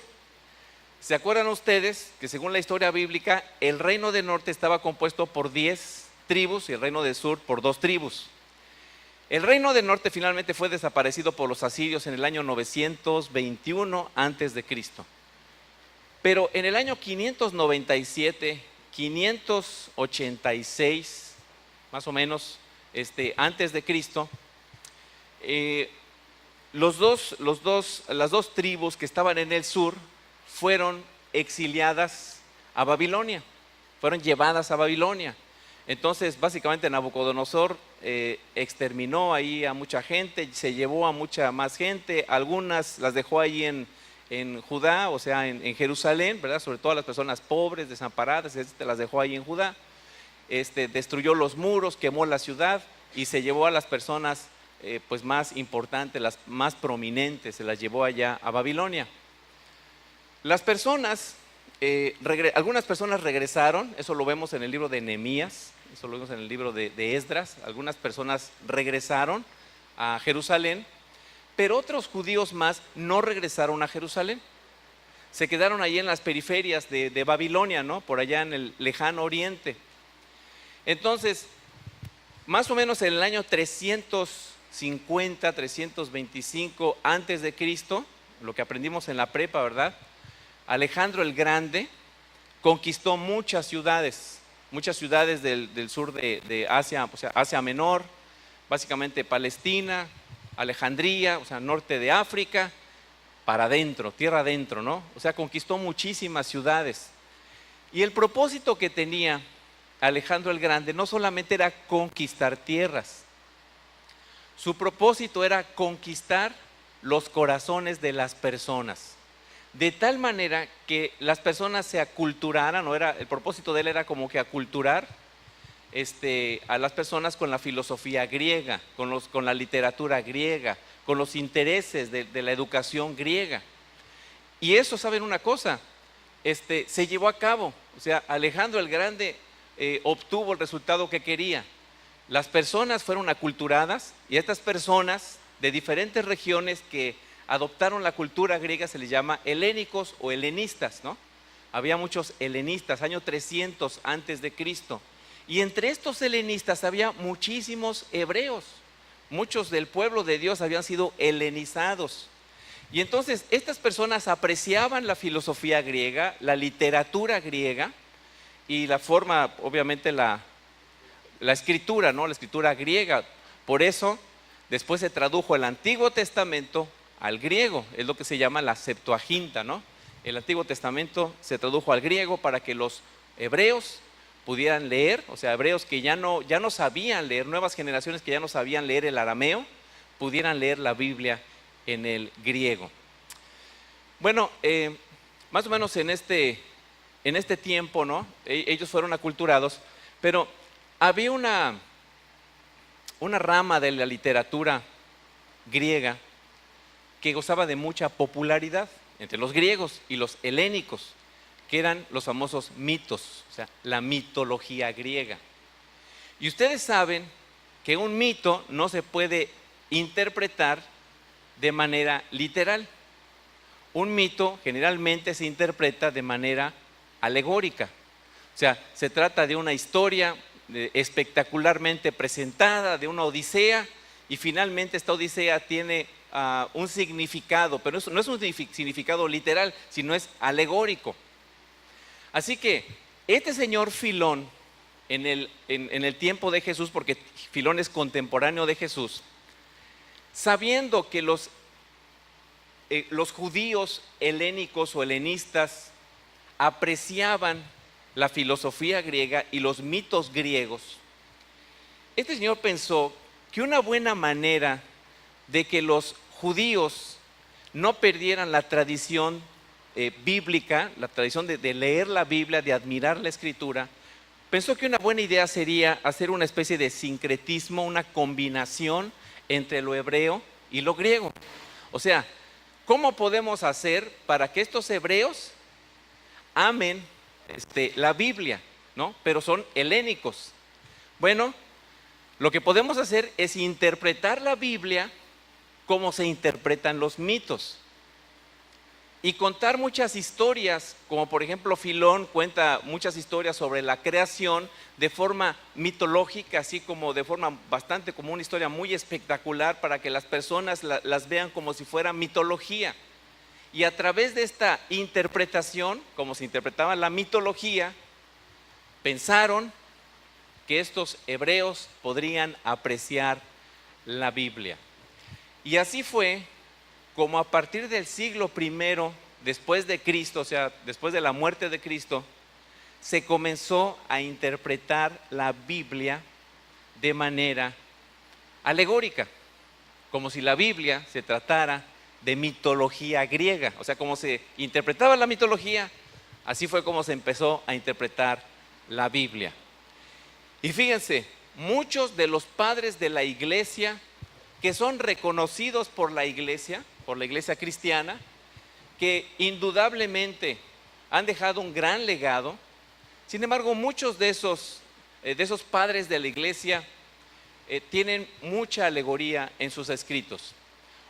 ¿Se acuerdan ustedes que según la historia bíblica, el reino del norte estaba compuesto por 10 tribus y el reino del sur por 2 tribus? El reino del norte finalmente fue desaparecido por los asirios en el año 921 antes de Cristo. Pero en el año 597, 586, más o menos, antes de Cristo, las dos tribus que estaban en el sur fueron exiliadas a Babilonia, fueron llevadas a Babilonia. Entonces, básicamente Nabucodonosor exterminó ahí a mucha gente, se llevó a mucha más gente, algunas las dejó ahí en Judá, o sea, en Jerusalén, ¿verdad? Sobre todo a las personas pobres, desamparadas, las dejó ahí en Judá. Destruyó los muros, quemó la ciudad y se llevó a las personas pues más importantes, las más prominentes, se las llevó allá a Babilonia. Las personas, algunas personas regresaron, eso lo vemos en el libro de Nehemías, eso lo vemos en el libro de Esdras. Algunas personas regresaron a Jerusalén, pero otros judíos más no regresaron a Jerusalén. Se quedaron allí en las periferias de Babilonia, ¿no? Por allá en el lejano oriente. Entonces, más o menos en el año 350, 325 antes de Cristo, lo que aprendimos en la prepa, ¿verdad? Alejandro el Grande conquistó muchas ciudades del sur de Asia, o sea, Asia Menor, básicamente Palestina, Alejandría, o sea, norte de África, para adentro, tierra adentro, ¿no? O sea, conquistó muchísimas ciudades. Y el propósito que tenía Alejandro el Grande no solamente era conquistar tierras, su propósito era conquistar los corazones de las personas, de tal manera que las personas se aculturaran, el propósito de él era como que aculturar a las personas con la filosofía griega, con la literatura griega, con los intereses de la educación griega. Y eso, ¿saben una cosa? Se llevó a cabo, o sea, Alejandro el Grande obtuvo el resultado que quería. Las personas fueron aculturadas y estas personas de diferentes regiones que adoptaron la cultura griega se les llama helénicos o helenistas, ¿no? Había muchos helenistas, año 300 antes de Cristo. Y entre estos helenistas había muchísimos hebreos. Muchos del pueblo de Dios habían sido helenizados. Y entonces estas personas apreciaban la filosofía griega, la literatura griega y la forma, obviamente la escritura, ¿no? La escritura griega. Por eso después se tradujo el Antiguo Testamento al griego, es lo que se llama la Septuaginta, ¿no? El Antiguo Testamento se tradujo al griego para que los hebreos pudieran leer, o sea, hebreos que ya no sabían leer, nuevas generaciones que ya no sabían leer el arameo, pudieran leer la Biblia en el griego. Bueno, más o menos en este tiempo, ¿no? Ellos fueron aculturados, pero había una rama de la literatura griega que gozaba de mucha popularidad entre los griegos y los helénicos, que eran los famosos mitos, o sea, la mitología griega. Y ustedes saben que un mito no se puede interpretar de manera literal. Un mito generalmente se interpreta de manera alegórica. O sea, se trata de una historia espectacularmente presentada, de una odisea, y finalmente esta odisea tiene un significado, pero no es un significado literal, sino es alegórico. Así que este señor Filón, en el tiempo de Jesús, porque Filón es contemporáneo de Jesús, sabiendo que los judíos helénicos o helenistas apreciaban la filosofía griega y los mitos griegos, este señor pensó que una buena manera de que los judíos no perdieran la tradición bíblica, la tradición de leer la Biblia, de admirar la Escritura, pensó que una buena idea sería hacer una especie de sincretismo, una combinación entre lo hebreo y lo griego. O sea, ¿cómo podemos hacer para que estos hebreos amen la Biblia, ¿no? Pero son helénicos. Bueno, lo que podemos hacer es interpretar la Biblia como se interpretan los mitos y contar muchas historias, como por ejemplo Filón cuenta muchas historias sobre la creación de forma mitológica, así como de forma bastante como una historia muy espectacular para que las personas las vean como si fuera mitología. Y a través de esta interpretación, como se interpretaba la mitología, pensaron que estos hebreos podrían apreciar la Biblia. Y así fue como a partir del siglo I después de Cristo, o sea, después de la muerte de Cristo, se comenzó a interpretar la Biblia de manera alegórica, como si la Biblia se tratara de mitología griega. O sea, como se interpretaba la mitología, así fue como se empezó a interpretar la Biblia. Y fíjense, muchos de los padres de la iglesia que son reconocidos por la iglesia cristiana, que indudablemente han dejado un gran legado. Sin embargo, muchos de esos padres de la iglesia tienen mucha alegoría en sus escritos.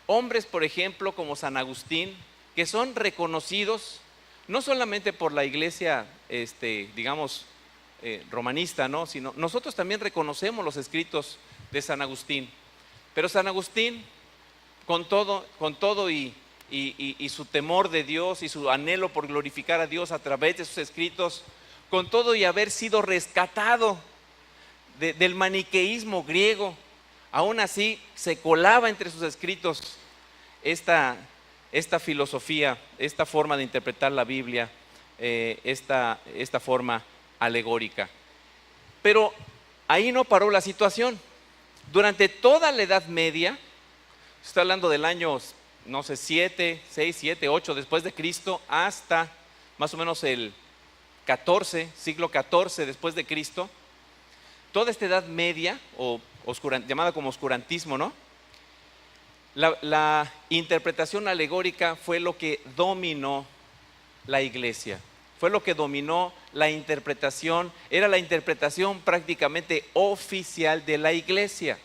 Hombres, por ejemplo, como San Agustín, que son reconocidos no solamente por la iglesia, romanista, ¿no? Sino nosotros también reconocemos los escritos de San Agustín. Pero San Agustín, con todo y su temor de Dios y su anhelo por glorificar a Dios a través de sus escritos, con todo y haber sido rescatado del maniqueísmo griego, aún así se colaba entre sus escritos esta filosofía, esta forma de interpretar la Biblia, esta forma alegórica. Pero ahí no paró la situación. Durante toda la Edad Media, está hablando del año, no sé, 6, 7, 8 después de Cristo, hasta más o menos el siglo XIV después de Cristo, toda esta Edad Media, o llamada como oscurantismo, ¿no? La interpretación alegórica fue lo que dominó la iglesia, fue lo que dominó la interpretación, era la interpretación prácticamente oficial de la iglesia.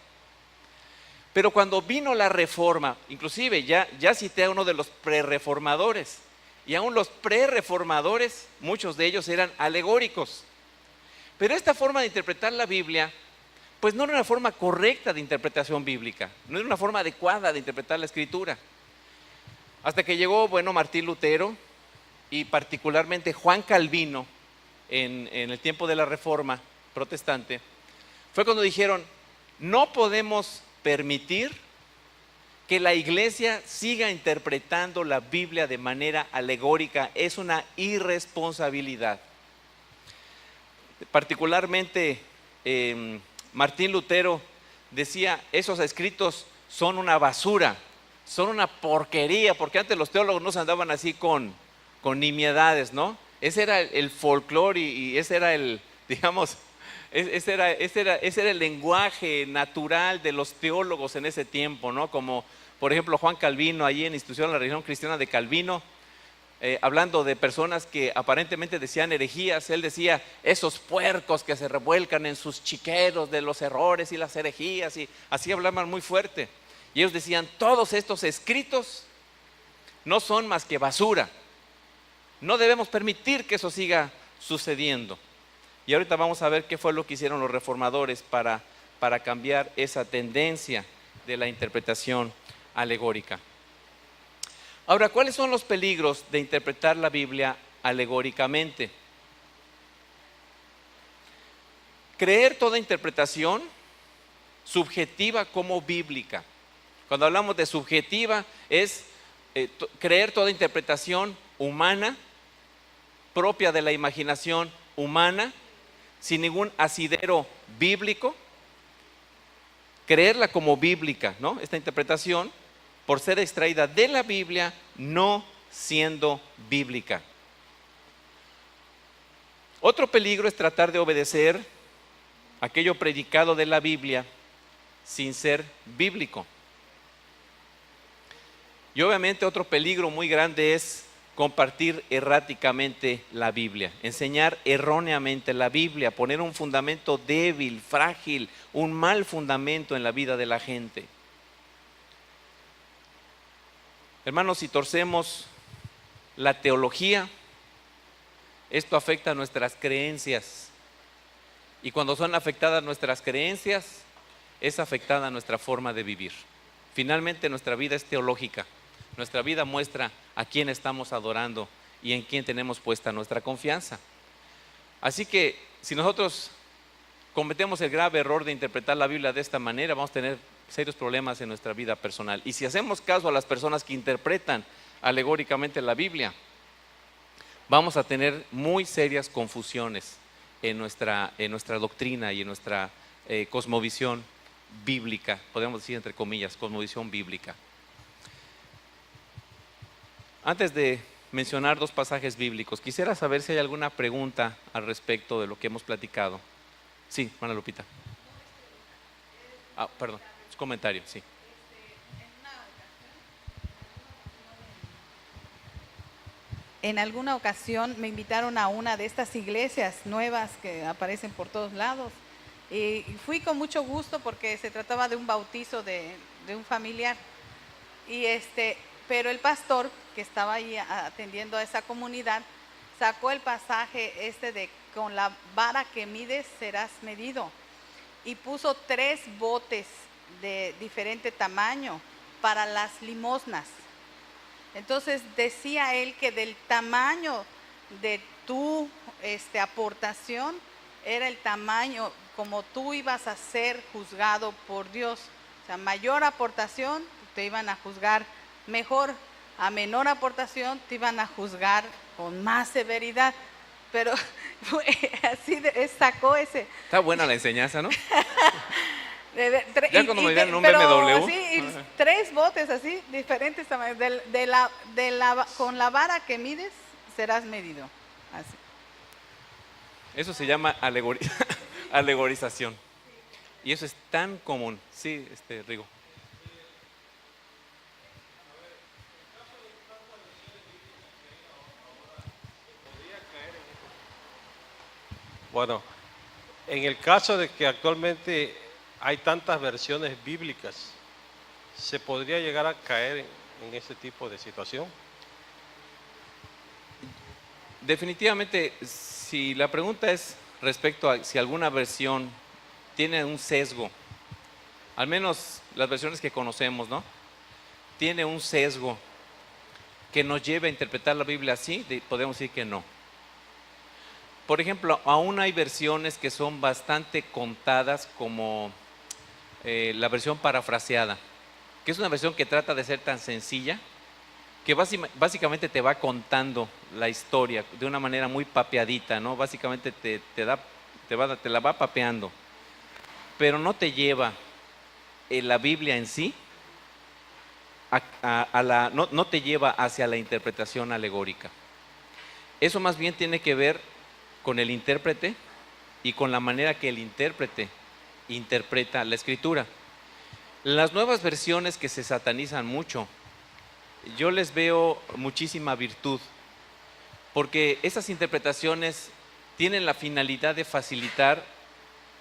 Pero cuando vino la reforma, inclusive ya cité a uno de los prerreformadores, y aún los prerreformadores, muchos de ellos eran alegóricos. Pero esta forma de interpretar la Biblia, pues no era una forma correcta de interpretación bíblica, no era una forma adecuada de interpretar la Escritura. Hasta que llegó, Martín Lutero y particularmente Juan Calvino en el tiempo de la Reforma protestante, fue cuando dijeron: no podemos permitir que la iglesia siga interpretando la Biblia de manera alegórica, es una irresponsabilidad. Particularmente Martín Lutero decía: esos escritos son una basura, son una porquería, porque antes los teólogos no se andaban así con nimiedades, ¿no? Ese era el folclore y ese era el, digamos, ese era el lenguaje natural de los teólogos en ese tiempo, ¿no? Como por ejemplo Juan Calvino, allí en Institución de la Religión Cristiana de Calvino, hablando de personas que aparentemente decían herejías, él decía: esos puercos que se revuelcan en sus chiqueros de los errores y las herejías, y así hablaban muy fuerte. Y ellos decían: todos estos escritos no son más que basura, no debemos permitir que eso siga sucediendo. Y ahorita vamos a ver qué fue lo que hicieron los reformadores para cambiar esa tendencia de la interpretación alegórica. Ahora, ¿cuáles son los peligros de interpretar la Biblia alegóricamente? Creer toda interpretación subjetiva como bíblica. Cuando hablamos de subjetiva es creer toda interpretación humana, propia de la imaginación humana, sin ningún asidero bíblico, creerla como bíblica, ¿no? Esta interpretación, por ser extraída de la Biblia, no siendo bíblica. Otro peligro es tratar de obedecer aquello predicado de la Biblia sin ser bíblico. Y obviamente otro peligro muy grande es compartir erráticamente la Biblia, enseñar erróneamente la Biblia, poner un fundamento débil, frágil, un mal fundamento en la vida de la gente. Hermanos, si torcemos la teología, esto afecta a nuestras creencias. Y cuando son afectadas nuestras creencias, es afectada nuestra forma de vivir. Finalmente nuestra vida es teológica. Nuestra vida muestra a quién estamos adorando y en quién tenemos puesta nuestra confianza. Así que si nosotros cometemos el grave error de interpretar la Biblia de esta manera, vamos a tener serios problemas en nuestra vida personal. Y si hacemos caso a las personas que interpretan alegóricamente la Biblia, vamos a tener muy serias confusiones en nuestra doctrina y en nuestra cosmovisión bíblica, podemos decir entre comillas, cosmovisión bíblica. Antes de mencionar dos pasajes bíblicos, quisiera saber si hay alguna pregunta al respecto de lo que hemos platicado. Sí, hermana Lupita. Perdón, su comentario, sí. En alguna ocasión me invitaron a una de estas iglesias nuevas que aparecen por todos lados. Y fui con mucho gusto porque se trataba de un bautizo de un familiar. Pero el pastor que estaba ahí atendiendo a esa comunidad sacó el pasaje de con la vara que mides serás medido, y puso 3 botes de diferente tamaño para las limosnas. Entonces decía él que del tamaño de tu aportación era el tamaño como tú ibas a ser juzgado por Dios. O sea, mayor aportación te iban a juzgar mejor, a menor aportación te iban a juzgar con más severidad. Pero así sacó ese. Está buena la enseñanza, ¿no? Ya cuando me dieron un BMW. Sí, 3 botes así, diferentes tamaños. Con la vara que mides, serás medido. Así. Eso se llama alegorización. Y eso es tan común. Sí, Rigo. Bueno, en el caso de que actualmente hay tantas versiones bíblicas, ¿se podría llegar a caer en ese tipo de situación? Definitivamente, si la pregunta es respecto a si alguna versión tiene un sesgo, al menos las versiones que conocemos, ¿no? Tiene un sesgo que nos lleve a interpretar la Biblia así, podemos decir que no. Por ejemplo, aún hay versiones que son bastante contadas, como la versión parafraseada, que es una versión que trata de ser tan sencilla que básicamente te va contando la historia de una manera muy papeadita, ¿no? Básicamente te la va papeando, pero no te lleva la Biblia en sí, no te lleva hacia la interpretación alegórica. Eso más bien tiene que ver con el intérprete y con la manera que el intérprete interpreta la escritura. Las nuevas versiones que se satanizan mucho, yo les veo muchísima virtud, porque esas interpretaciones tienen la finalidad de facilitar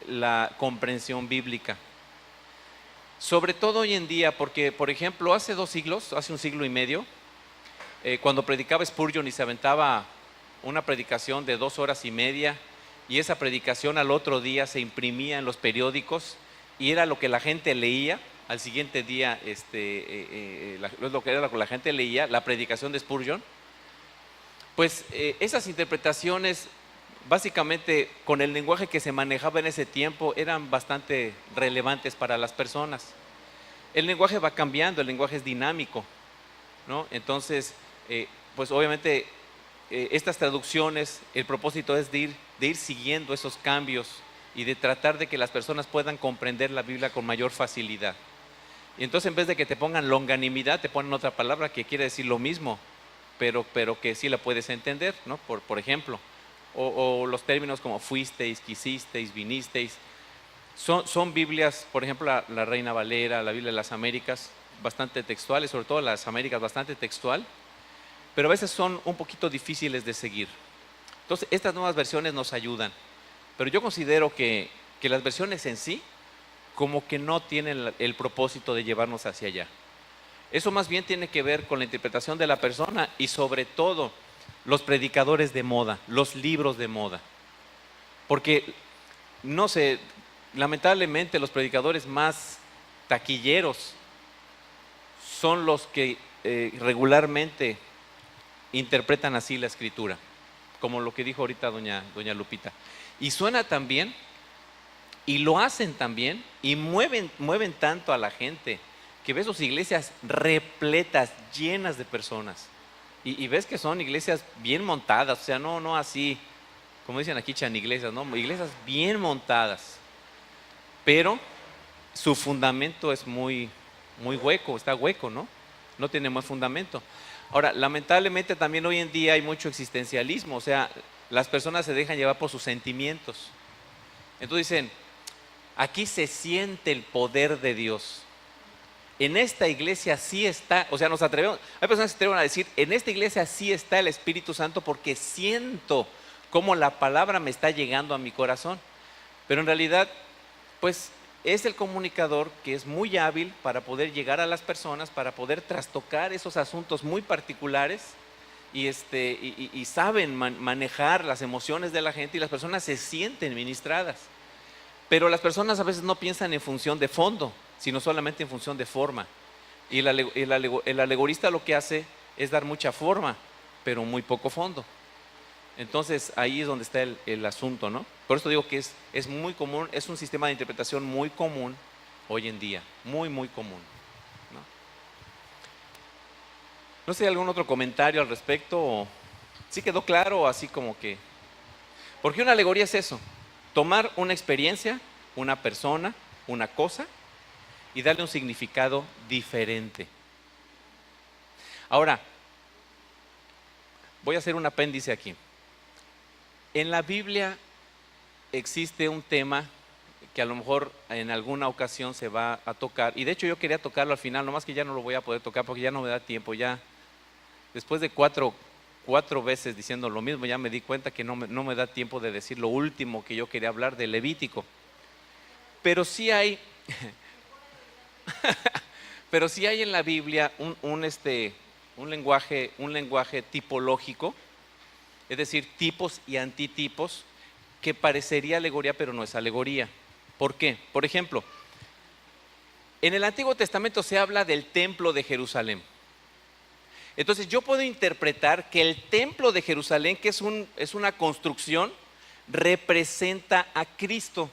la comprensión bíblica. Sobre todo hoy en día, porque por ejemplo hace 2 siglos, hace 1 siglo y medio, cuando predicaba Spurgeon y se aventaba una predicación de 2 horas y media, y esa predicación al otro día se imprimía en los periódicos y era lo que la gente leía al siguiente día, lo que era lo que la gente leía, la predicación de Spurgeon. Pues esas interpretaciones, básicamente con el lenguaje que se manejaba en ese tiempo, eran bastante relevantes para las personas. El lenguaje va cambiando, el lenguaje es dinámico, ¿no? Entonces, pues obviamente estas traducciones, el propósito es de ir siguiendo esos cambios y de tratar de que las personas puedan comprender la Biblia con mayor facilidad. Y entonces en vez de que te pongan longanimidad, te ponen otra palabra que quiere decir lo mismo, pero que sí la puedes entender, ¿no? Por ejemplo, o los términos como fuisteis, quisisteis, vinisteis. Son Biblias, por ejemplo, la Reina Valera, la Biblia de las Américas, bastante textuales, sobre todo las Américas, bastante textual, pero a veces son un poquito difíciles de seguir. Entonces, estas nuevas versiones nos ayudan, pero yo considero que las versiones en sí, como que no tienen el propósito de llevarnos hacia allá. Eso más bien tiene que ver con la interpretación de la persona y sobre todo los predicadores de moda, los libros de moda. Porque, no sé, lamentablemente los predicadores más taquilleros son los que regularmente interpretan así la escritura, como lo que dijo ahorita doña Lupita. Y suena tan bien, y lo hacen tan bien, y mueven tanto a la gente, que ves sus iglesias repletas, llenas de personas. Y ves que son iglesias bien montadas, o sea, no así, como dicen aquí, chaniglesias, no, iglesias bien montadas. Pero su fundamento es muy hueco, está hueco, ¿no? No tiene más fundamento. Ahora, lamentablemente también hoy en día hay mucho existencialismo, o sea, las personas se dejan llevar por sus sentimientos. Entonces dicen, aquí se siente el poder de Dios. En esta iglesia sí está, o sea, hay personas que se atreven a decir, en esta iglesia sí está el Espíritu Santo porque siento cómo la palabra me está llegando a mi corazón. Pero en realidad, pues es el comunicador que es muy hábil para poder llegar a las personas, para poder trastocar esos asuntos muy particulares y saben manejar las emociones de la gente y las personas se sienten ministradas. Pero las personas a veces no piensan en función de fondo, sino solamente en función de forma. Y el alegorista lo que hace es dar mucha forma, pero muy poco fondo. Entonces ahí es donde está el asunto, ¿no? Por eso digo que es muy común, es un sistema de interpretación muy común hoy en día, muy común, ¿no? No sé si hay algún otro comentario al respecto. ¿Sí quedó claro? Así como que... Porque una alegoría es eso, tomar una experiencia, una persona, una cosa y darle un significado diferente. Ahora, voy a hacer un apéndice aquí. En la Biblia existe un tema que a lo mejor en alguna ocasión se va a tocar, y de hecho yo quería tocarlo al final, nomás que ya no lo voy a poder tocar porque ya no me da tiempo. Ya después de cuatro veces diciendo lo mismo, ya me di cuenta que no me da tiempo de decir lo último que yo quería hablar, de Levítico. Pero sí hay pero sí hay en la Biblia un lenguaje tipológico, es decir, tipos y antitipos, que parecería alegoría, pero no es alegoría. ¿Por qué? Por ejemplo, en el Antiguo Testamento se habla del templo de Jerusalén. Entonces yo puedo interpretar que el templo de Jerusalén, que es una construcción, representa a Cristo.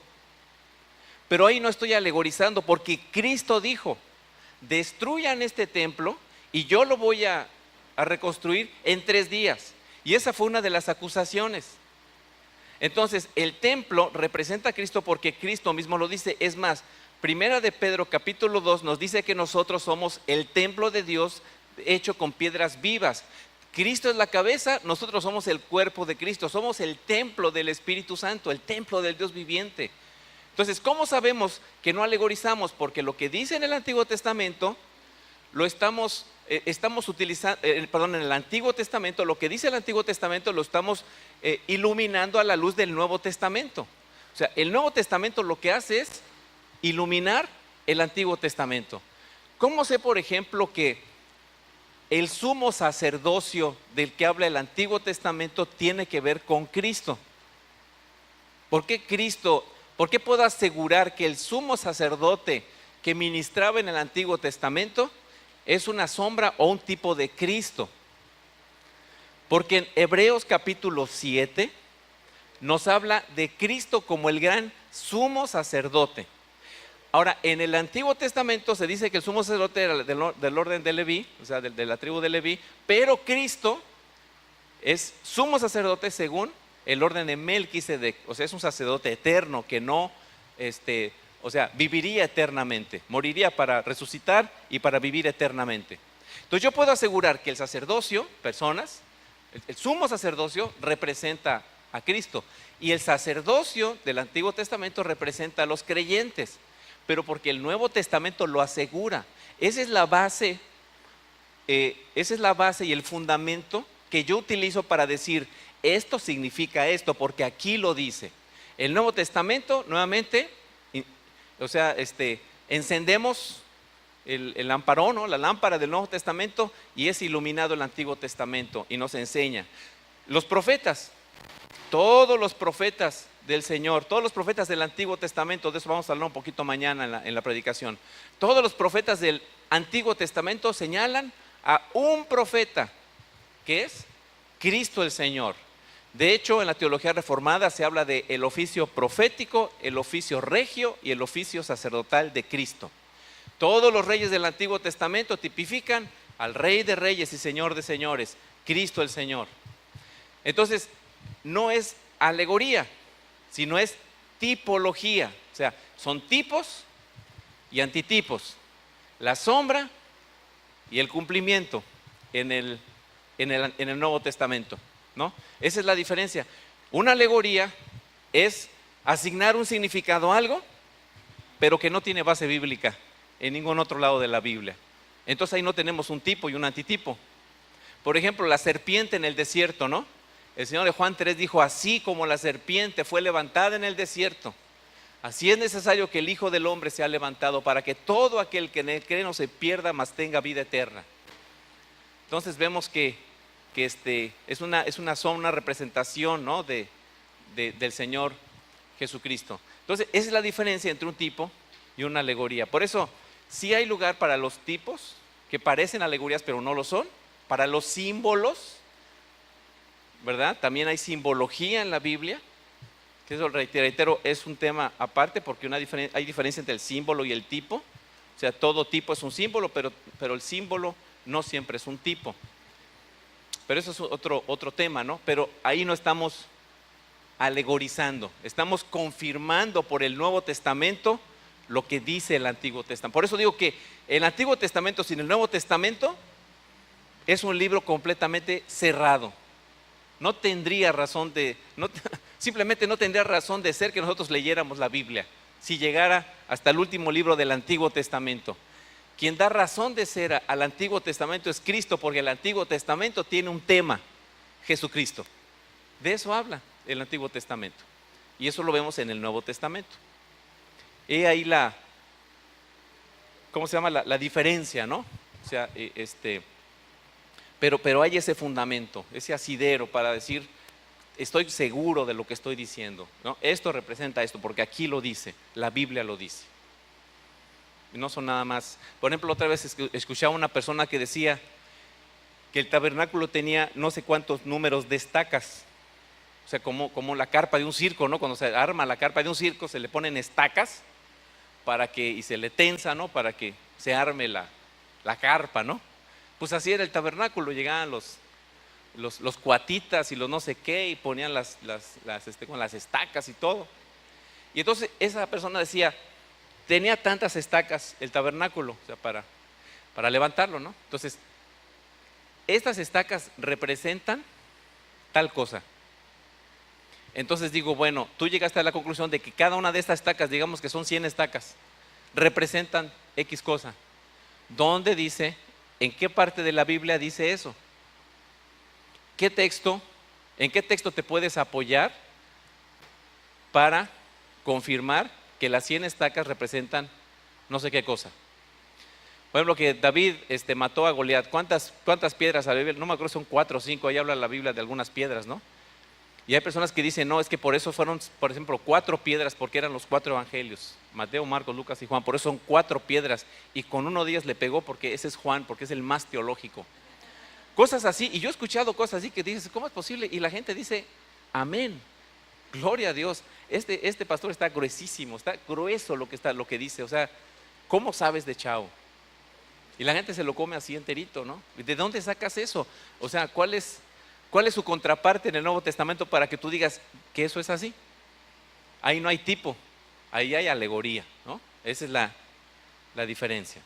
Pero ahí no estoy alegorizando, porque Cristo dijo, destruyan este templo y yo lo voy a reconstruir en 3 días. Y esa fue una de las acusaciones. Entonces, el templo representa a Cristo porque Cristo mismo lo dice. Es más, Primera de Pedro capítulo 2 nos dice que nosotros somos el templo de Dios hecho con piedras vivas. Cristo es la cabeza, nosotros somos el cuerpo de Cristo, somos el templo del Espíritu Santo, el templo del Dios viviente. Entonces, ¿cómo sabemos que no alegorizamos? Porque lo que dice en el Antiguo Testamento lo estamos utilizando, en el Antiguo Testamento, lo que dice el Antiguo Testamento lo estamos iluminando a la luz del Nuevo Testamento. O sea, el Nuevo Testamento lo que hace es iluminar el Antiguo Testamento. ¿Cómo sé, por ejemplo, que el sumo sacerdocio del que habla el Antiguo Testamento tiene que ver con Cristo? ¿Por qué puedo asegurar que el sumo sacerdote que ministraba en el Antiguo Testamento es una sombra o un tipo de Cristo? Porque en Hebreos capítulo 7 nos habla de Cristo como el gran sumo sacerdote. Ahora, en el Antiguo Testamento se dice que el sumo sacerdote era del orden de Leví, o sea, de la tribu de Leví, pero Cristo es sumo sacerdote según el orden de Melquisedec, o sea, es un sacerdote eterno que no, o sea, viviría eternamente, moriría para resucitar y para vivir eternamente. Entonces yo puedo asegurar que el sacerdocio, personas, el sumo sacerdocio representa a Cristo y el sacerdocio del Antiguo Testamento representa a los creyentes, pero porque el Nuevo Testamento lo asegura. Esa es la base y el fundamento que yo utilizo para decir esto significa esto, porque aquí lo dice. El Nuevo Testamento, nuevamente, o sea, encendemos el lamparón, ¿no? La lámpara del Nuevo Testamento, y es iluminado el Antiguo Testamento y nos enseña. Los profetas, todos los profetas del Señor, todos los profetas del Antiguo Testamento, de eso vamos a hablar un poquito mañana en la predicación. Todos los profetas del Antiguo Testamento señalan a un profeta, que es Cristo el Señor. De hecho, en la teología reformada se habla de el oficio profético, el oficio regio y el oficio sacerdotal de Cristo. Todos los reyes del Antiguo Testamento tipifican al Rey de Reyes y Señor de Señores, Cristo el Señor. Entonces, no es alegoría, sino es tipología. O sea, son tipos y antitipos. La sombra y el cumplimiento en el Nuevo Testamento, ¿no? Esa es la diferencia. Una alegoría es asignar un significado a algo, pero que no tiene base bíblica en ningún otro lado de la Biblia. Entonces ahí no tenemos un tipo y un antitipo. Por ejemplo, la serpiente en el desierto, ¿no? El Señor de Juan 3 dijo: así como la serpiente fue levantada en el desierto, así es necesario que el Hijo del Hombre sea levantado, para que todo aquel que en él cree no se pierda, mas tenga vida eterna. Entonces vemos que es una representación, ¿no? del Señor Jesucristo. Entonces esa es la diferencia entre un tipo y una alegoría. Por eso sí hay lugar para los tipos que parecen alegorías pero no lo son, para los símbolos, ¿verdad? También hay simbología en la Biblia, que eso, reitero, es un tema aparte, porque hay diferencia entre el símbolo y el tipo. O sea, todo tipo es un símbolo, pero el símbolo no siempre es un tipo. Pero eso es otro tema, ¿no? Pero ahí no estamos alegorizando, estamos confirmando por el Nuevo Testamento lo que dice el Antiguo Testamento. Por eso digo que el Antiguo Testamento sin el Nuevo Testamento es un libro completamente cerrado. No tendría razón simplemente no tendría razón de ser que nosotros leyéramos la Biblia si llegara hasta el último libro del Antiguo Testamento. Quien da razón de ser al Antiguo Testamento es Cristo, porque el Antiguo Testamento tiene un tema: Jesucristo. De eso habla el Antiguo Testamento, y eso lo vemos en el Nuevo Testamento. Y ahí ¿cómo se llama? La diferencia, ¿no? O sea, pero hay ese fundamento, ese asidero para decir: estoy seguro de lo que estoy diciendo, ¿no? Esto representa esto, porque aquí lo dice, la Biblia lo dice. Y no son nada más. Por ejemplo, otra vez escuchaba una persona que decía que el tabernáculo tenía no sé cuántos números de estacas. O sea, como la carpa de un circo, ¿no? Cuando se arma la carpa de un circo, se le ponen estacas y se le tensa, ¿no? Para que se arme la carpa, ¿no? Pues así era el tabernáculo. Llegaban los cuatitas y los no sé qué, y ponían con las estacas y todo. Y entonces esa persona decía: tenía tantas estacas el tabernáculo, o sea, para levantarlo, ¿no? Entonces, estas estacas representan tal cosa. Entonces digo, bueno, tú llegaste a la conclusión de que cada una de estas estacas, digamos que son 100 estacas, representan X cosa. ¿Dónde dice? ¿En qué parte de la Biblia dice eso? ¿En qué texto te puedes apoyar para confirmar que las 100 estacas representan no sé qué cosa? Por ejemplo, que David mató a Goliat. ¿Cuántas piedras a la Biblia? No me acuerdo, son 4 o 5, ahí habla la Biblia de algunas piedras, ¿no? Y hay personas que dicen: no, es que por eso fueron, por ejemplo, 4 piedras, porque eran los 4 evangelios: Mateo, Marcos, Lucas y Juan. Por eso son 4 piedras, y con uno de ellas le pegó porque ese es Juan, porque es el más teológico. Cosas así, y yo he escuchado cosas así que dices: ¿cómo es posible? Y la gente dice: amén, gloria a Dios. Este pastor está gruesísimo, está grueso lo que dice. O sea, ¿cómo sabes de Chao? Y la gente se lo come así enterito, ¿no? ¿De dónde sacas eso? O sea, ¿cuál es ¿Cuál es su contraparte en el Nuevo Testamento para que tú digas que eso es así? Ahí no hay tipo, ahí hay alegoría, ¿no? Esa es la diferencia.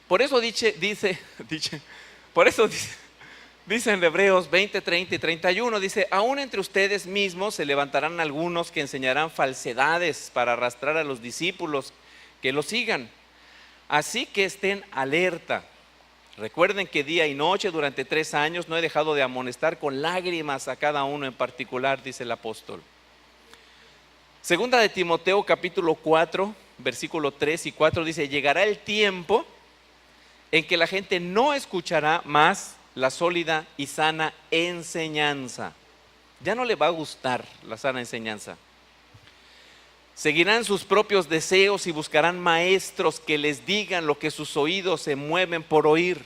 Por eso dice en Hebreos 20, 30 y 31, dice, aún entre ustedes mismos se levantarán algunos que enseñarán falsedades para arrastrar a los discípulos que los sigan. Así que estén alerta. Recuerden que día y noche durante 3 años no he dejado de amonestar con lágrimas a cada uno en particular, dice el apóstol. Segunda de Timoteo capítulo 4, versículo 3 y 4 dice, llegará el tiempo en que la gente no escuchará más la sólida y sana enseñanza. Ya no le va a gustar la sana enseñanza. Seguirán sus propios deseos y buscarán maestros que les digan lo que sus oídos se mueven por oír.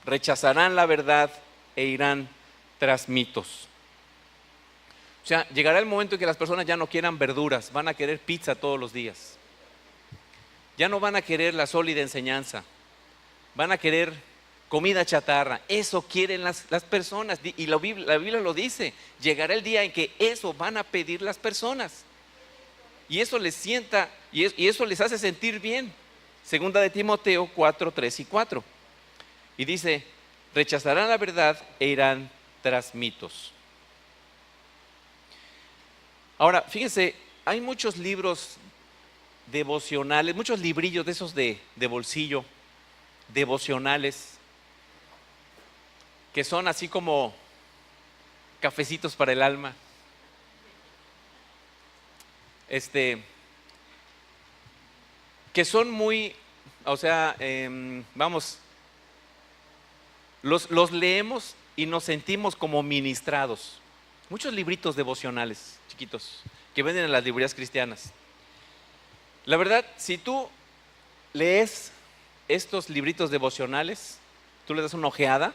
Rechazarán la verdad e irán tras mitos. O sea, llegará el momento en que las personas ya no quieran verduras, van a querer pizza todos los días. Ya no van a querer la sólida enseñanza, van a querer comida chatarra. Eso quieren las personas, y la Biblia lo dice. Llegará el día en que eso van a pedir las personas, y eso les sienta, y eso les hace sentir bien. Segunda de Timoteo 4, 3 y 4, y dice, rechazarán la verdad e irán tras mitos. Ahora, fíjense, hay muchos libros devocionales, muchos librillos de esos de bolsillo, devocionales, que son así como cafecitos para el alma. Que son muy, o sea, los leemos y nos sentimos como ministrados. Muchos libritos devocionales chiquitos que venden en las librerías cristianas. La verdad, si tú lees estos libritos devocionales, tú le das una ojeada,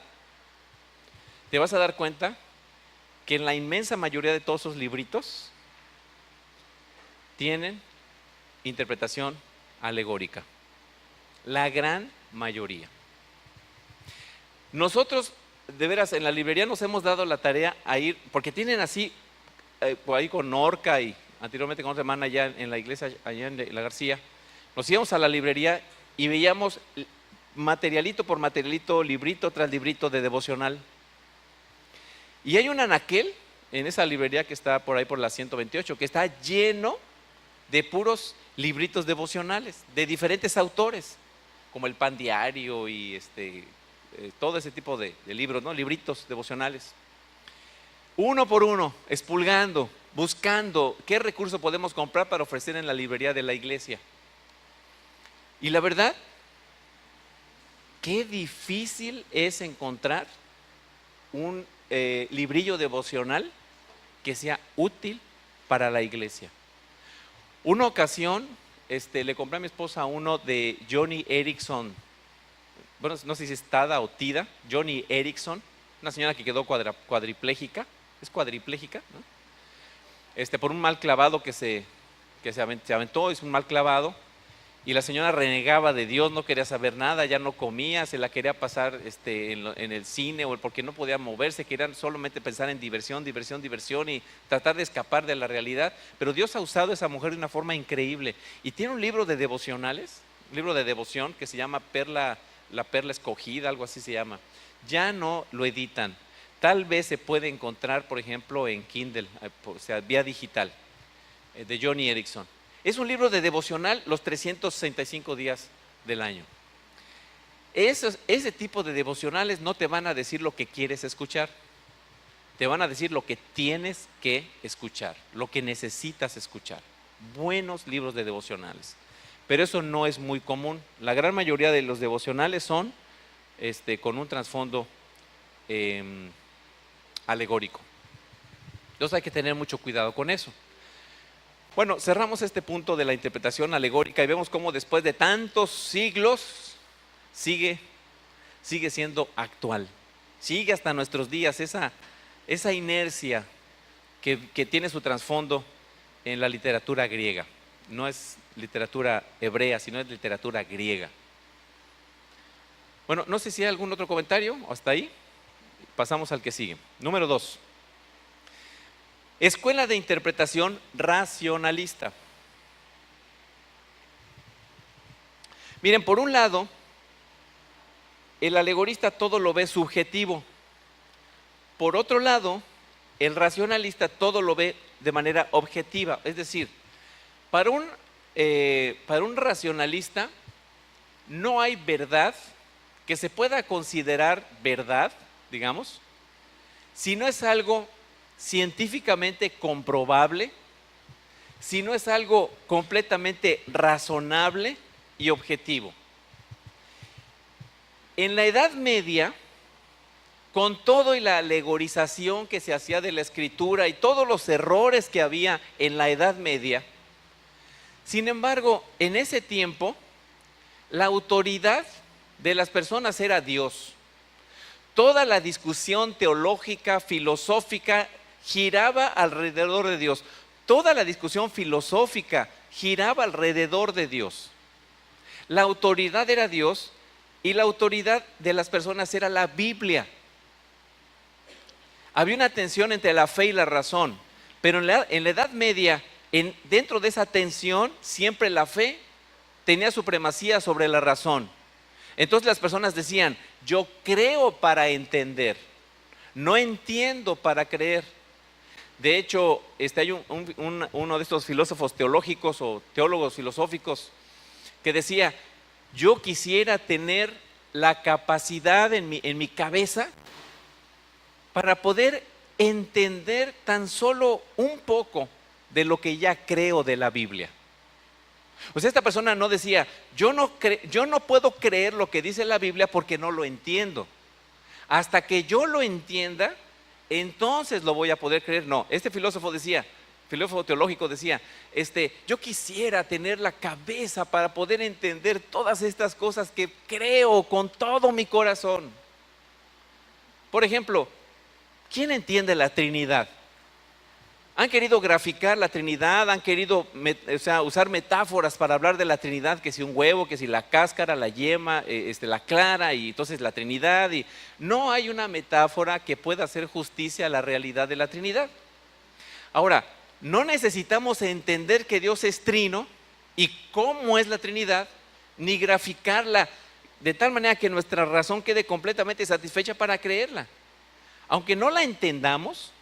te vas a dar cuenta que en la inmensa mayoría de todos esos libritos tienen interpretación alegórica. La gran mayoría. Nosotros, de veras, en la librería nos hemos dado la tarea a ir, porque tienen así, por ahí con Norca y anteriormente con otra hermana allá en la iglesia, allá en La García, nos íbamos a la librería y veíamos materialito por materialito, librito tras librito de devocional. Y hay un anaquel en esa librería que está por ahí por la 128, que está lleno de puros libritos devocionales, de diferentes autores, como el Pan Diario y todo ese tipo de libros, ¿no? Libritos devocionales. Uno por uno, expurgando, buscando qué recurso podemos comprar para ofrecer en la librería de la iglesia. Y la verdad, qué difícil es encontrar un librillo devocional que sea útil para la iglesia. Una ocasión le compré a mi esposa uno de Joni Eareckson. Bueno, no sé si es Tada o Tida, Joni Eareckson, una señora que quedó cuadriplégica, es cuadriplégica, ¿no? Por un mal clavado que se aventó, es un mal clavado, y la señora renegaba de Dios, no quería saber nada, ya no comía, se la quería pasar en el cine, o porque no podía moverse, quería solamente pensar en diversión y tratar de escapar de la realidad. Pero Dios ha usado a esa mujer de una forma increíble, y tiene un libro de devocionales, un libro de devoción que se llama La Perla Escogida, algo así se llama. Ya no lo editan. Tal vez se puede encontrar, por ejemplo, en Kindle, o sea, vía digital, de Joni Eareckson. Es un libro de devocional los 365 días del año. Ese tipo de devocionales no te van a decir lo que quieres escuchar, te van a decir lo que tienes que escuchar, lo que necesitas escuchar. Buenos libros de devocionales. Pero eso no es muy común. La gran mayoría de los devocionales son con un trasfondo alegórico. Entonces hay que tener mucho cuidado con eso. Bueno, cerramos este punto de la interpretación alegórica y vemos cómo después de tantos siglos sigue siendo actual. Sigue hasta nuestros días esa inercia que tiene su trasfondo en la literatura griega. No es literatura hebrea, sino es literatura griega. Bueno, no sé si hay algún otro comentario o hasta ahí. Pasamos al que sigue. Número 2. Escuela de interpretación racionalista. Miren, por un lado, el alegorista todo lo ve subjetivo. Por otro lado, el racionalista todo lo ve de manera objetiva. Es decir, para un racionalista no hay verdad que se pueda considerar verdad, digamos, si no es algo científicamente comprobable, si no es algo completamente razonable y objetivo. En la Edad Media, con todo y la alegorización que se hacía de la escritura y todos los errores que había en la Edad Media, sin embargo, en ese tiempo, la autoridad de las personas era Dios. Toda la discusión teológica, filosófica, giraba alrededor de Dios. Toda la discusión filosófica giraba alrededor de Dios. La autoridad era Dios y la autoridad de las personas era la Biblia. Había una tensión entre la fe y la razón, pero en la Edad Media, dentro de esa tensión, siempre la fe tenía supremacía sobre la razón. Entonces las personas decían, yo creo para entender, no entiendo para creer. De hecho, hay uno de estos filósofos teológicos o teólogos filosóficos que decía, yo quisiera tener la capacidad en mi cabeza para poder entender tan solo un poco de lo que ya creo de la Biblia. O sea, esta persona no decía, yo no puedo creer lo que dice la Biblia porque no lo entiendo. Hasta que yo lo entienda, entonces lo voy a poder creer. No, este filósofo teológico decía, yo quisiera tener la cabeza para poder entender todas estas cosas que creo con todo mi corazón. Por ejemplo, ¿quién entiende la Trinidad? Han querido graficar la Trinidad, han querido usar metáforas para hablar de la Trinidad, que si un huevo, que si la cáscara, la yema, la clara y entonces la Trinidad. Y no hay una metáfora que pueda hacer justicia a la realidad de la Trinidad. Ahora, no necesitamos entender que Dios es trino y cómo es la Trinidad, ni graficarla de tal manera que nuestra razón quede completamente satisfecha para creerla. Aunque no la entendamos,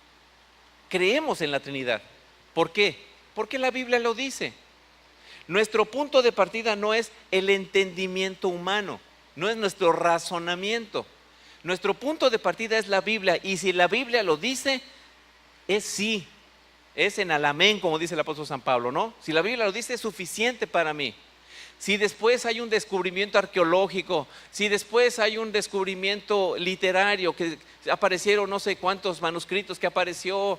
creemos en la Trinidad. ¿Por qué? Porque la Biblia lo dice. Nuestro punto de partida no es el entendimiento humano, no es nuestro razonamiento. Nuestro punto de partida es la Biblia, y si la Biblia lo dice, es sí, es en el amén, como dice el apóstol San Pablo, ¿no? Si la Biblia lo dice, es suficiente para mí. Si después hay un descubrimiento arqueológico, si después hay un descubrimiento literario, que aparecieron no sé cuántos manuscritos, que apareció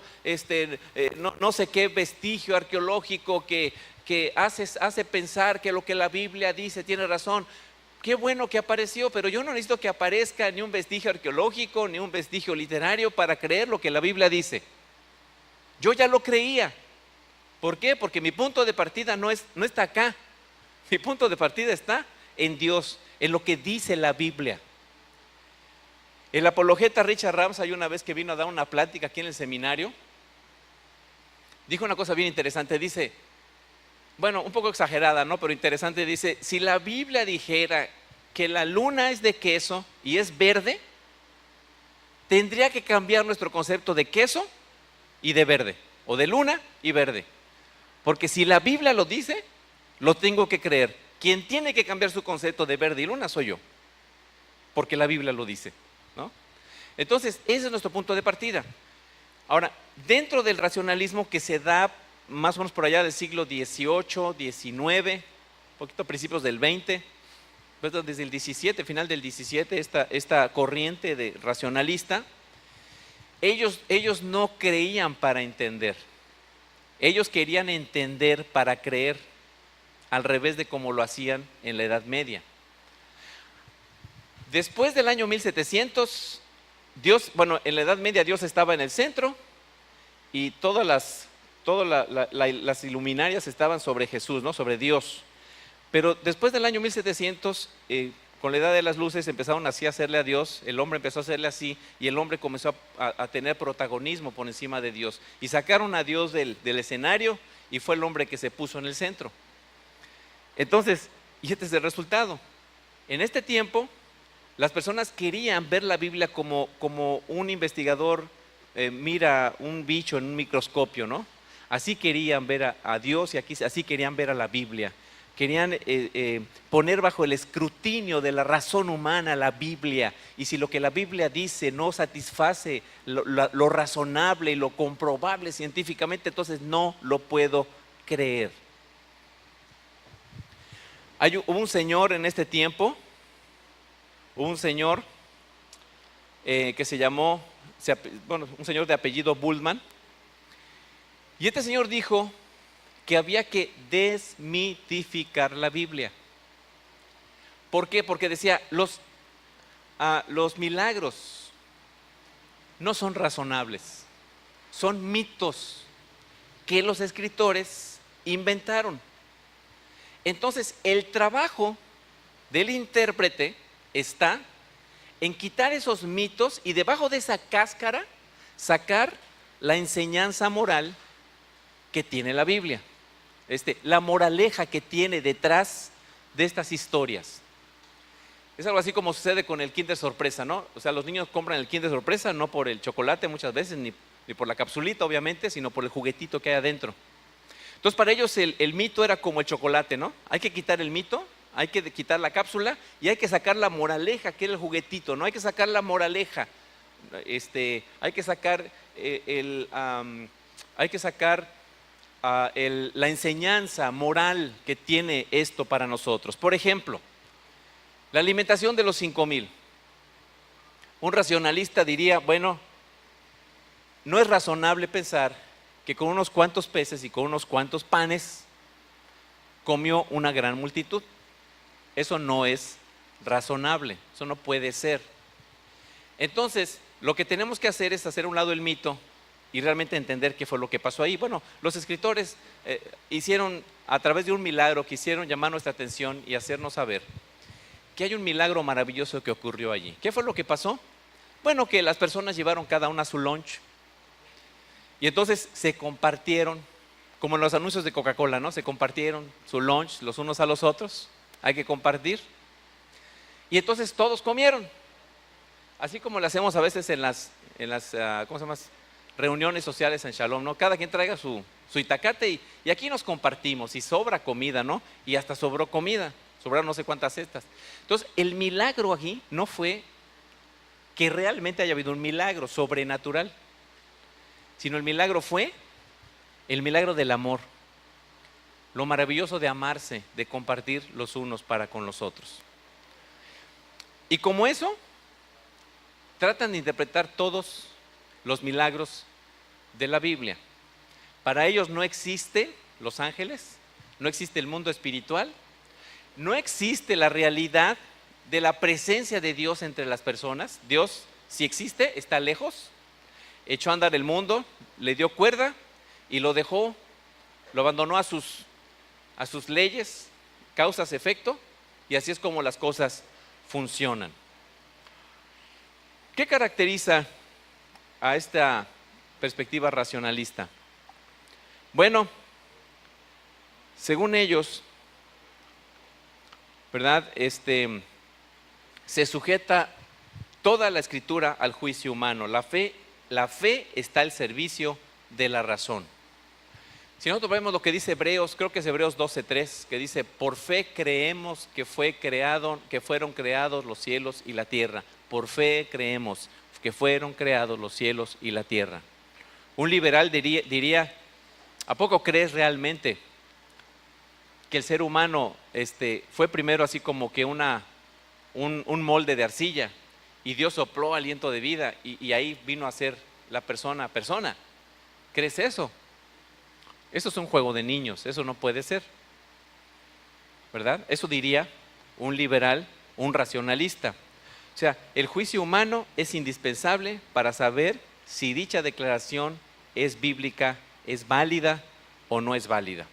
no sé qué vestigio arqueológico que hace pensar que lo que la Biblia dice tiene razón. Qué bueno que apareció, pero yo no necesito que aparezca ni un vestigio arqueológico, ni un vestigio literario para creer lo que la Biblia dice. Yo ya lo creía. ¿Por qué? Porque mi punto de partida no está acá. Mi punto de partida está en Dios, en lo que dice la Biblia. El apologeta Richard Ramsay, una vez que vino a dar una plática aquí en el seminario, dijo una cosa bien interesante. Dice, bueno, un poco exagerada, ¿no? Pero interesante. Dice, si la Biblia dijera que la luna es de queso y es verde, tendría que cambiar nuestro concepto de queso y de verde, o de luna y verde. Porque si la Biblia lo dice, lo tengo que creer. Quien tiene que cambiar su concepto de verde y luna soy yo, porque la Biblia lo dice, ¿no? Entonces, ese es nuestro punto de partida. Ahora, dentro del racionalismo que se da más o menos por allá del siglo XVIII, XIX, un poquito a principios del XX, desde el XVII, final del XVII, esta corriente de racionalista, ellos no creían para entender, ellos querían entender para creer, al revés de como lo hacían en la Edad Media. Después del año 1700, en la Edad Media Dios estaba en el centro y todas las iluminarias estaban sobre Jesús, ¿no? Sobre Dios. Pero después del año 1700, con la edad de las luces empezaron así a hacerle a Dios, el hombre empezó a hacerle así y el hombre comenzó a tener protagonismo por encima de Dios. Y sacaron a Dios del escenario y fue el hombre que se puso en el centro. Entonces, y este es el resultado. En este tiempo, las personas querían ver la Biblia como un investigador mira un bicho en un microscopio, ¿no? Así querían ver a Dios y así querían ver a la Biblia. Querían poner bajo el escrutinio de la razón humana la Biblia, y si lo que la Biblia dice no satisface lo razonable y lo comprobable científicamente, entonces no lo puedo creer. Hubo un señor en este tiempo, un señor que se llamó, un señor de apellido Bultmann, y este señor dijo que había que desmitificar la Biblia. ¿Por qué? Porque decía, los milagros no son razonables, son mitos que los escritores inventaron. Entonces, el trabajo del intérprete está en quitar esos mitos y debajo de esa cáscara sacar la enseñanza moral que tiene la Biblia. La moraleja que tiene detrás de estas historias. Es algo así como sucede con el Kinder Sorpresa, ¿no? O sea, los niños compran el Kinder Sorpresa no por el chocolate muchas veces, ni por la capsulita obviamente, sino por el juguetito que hay adentro. Entonces para ellos el mito era como el chocolate, ¿no? Hay que quitar el mito, hay que quitar la cápsula y hay que sacar la moraleja que era el juguetito, ¿no? Hay que sacar la moraleja, hay que sacar la enseñanza moral que tiene esto para nosotros. Por ejemplo, la alimentación de los 5,000. Un racionalista diría, bueno, no es razonable pensar que con unos cuantos peces y con unos cuantos panes comió una gran multitud. Eso no es razonable, eso no puede ser. Entonces, lo que tenemos que hacer es hacer a un lado el mito y realmente entender qué fue lo que pasó ahí. Bueno, los escritores hicieron, a través de un milagro, quisieron llamar nuestra atención y hacernos saber que hay un milagro maravilloso que ocurrió allí. ¿Qué fue lo que pasó? Bueno, que las personas llevaron cada una su lunch y entonces se compartieron, como en los anuncios de Coca-Cola, ¿no? Se compartieron su lunch los unos a los otros, hay que compartir. Y entonces todos comieron, así como lo hacemos a veces en las ¿cómo se llama? Reuniones sociales en Shalom, ¿no? Cada quien traiga su itacate y aquí nos compartimos y sobra comida, ¿no? Y hasta sobró comida, sobraron no sé cuántas cestas. Entonces, el milagro aquí no fue que realmente haya habido un milagro sobrenatural, sino el milagro fue el milagro del amor, lo maravilloso de amarse, de compartir los unos para con los otros. Y como eso, tratan de interpretar todos los milagros de la Biblia. Para ellos no existe los ángeles, no existe el mundo espiritual, no existe la realidad de la presencia de Dios entre las personas. Dios, si existe, está lejos, echó a andar el mundo, le dio cuerda y lo dejó, lo abandonó a sus leyes, causas, efecto, y así es como las cosas funcionan. ¿Qué caracteriza a esta perspectiva racionalista? Bueno, según ellos, ¿verdad? Se sujeta toda la escritura al juicio humano. La fe está al servicio de la razón. Si nosotros vemos lo que dice Hebreos, creo que es Hebreos 12:3, que dice, por fe creemos que fueron creados los cielos y la tierra. Por fe creemos que fueron creados los cielos y la tierra. Un liberal diría, ¿a poco crees realmente que el ser humano fue primero así como que un molde de arcilla y Dios sopló aliento de vida y ahí vino a ser la persona? ¿Crees eso? Eso es un juego de niños, eso no puede ser, ¿verdad? Eso diría un liberal, un racionalista. O sea, el juicio humano es indispensable para saber si dicha declaración es bíblica, es válida o no es válida.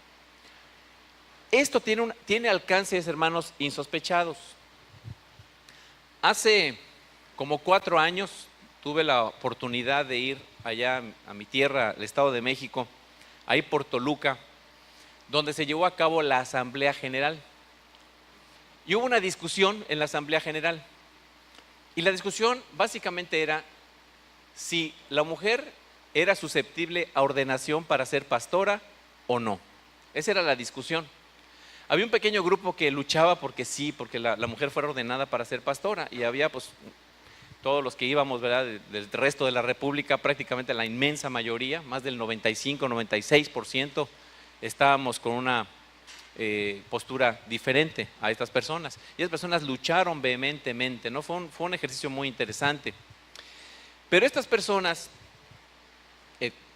Esto tiene alcances, hermanos, insospechados. Hace como 4 años tuve la oportunidad de ir allá a mi tierra, el Estado de México, ahí por Toluca, donde se llevó a cabo la Asamblea General. Y hubo una discusión en la Asamblea General. Y la discusión básicamente era si la mujer era susceptible a ordenación para ser pastora o no. Esa era la discusión. Había un pequeño grupo que luchaba porque sí, porque la mujer fuera ordenada para ser pastora, y había pues todos los que íbamos, ¿verdad?, del resto de la República, prácticamente la inmensa mayoría, más del 95, 96%, estábamos con una postura diferente a estas personas. Y esas personas lucharon vehementemente, ¿no? Fue un ejercicio muy interesante. Pero estas personas,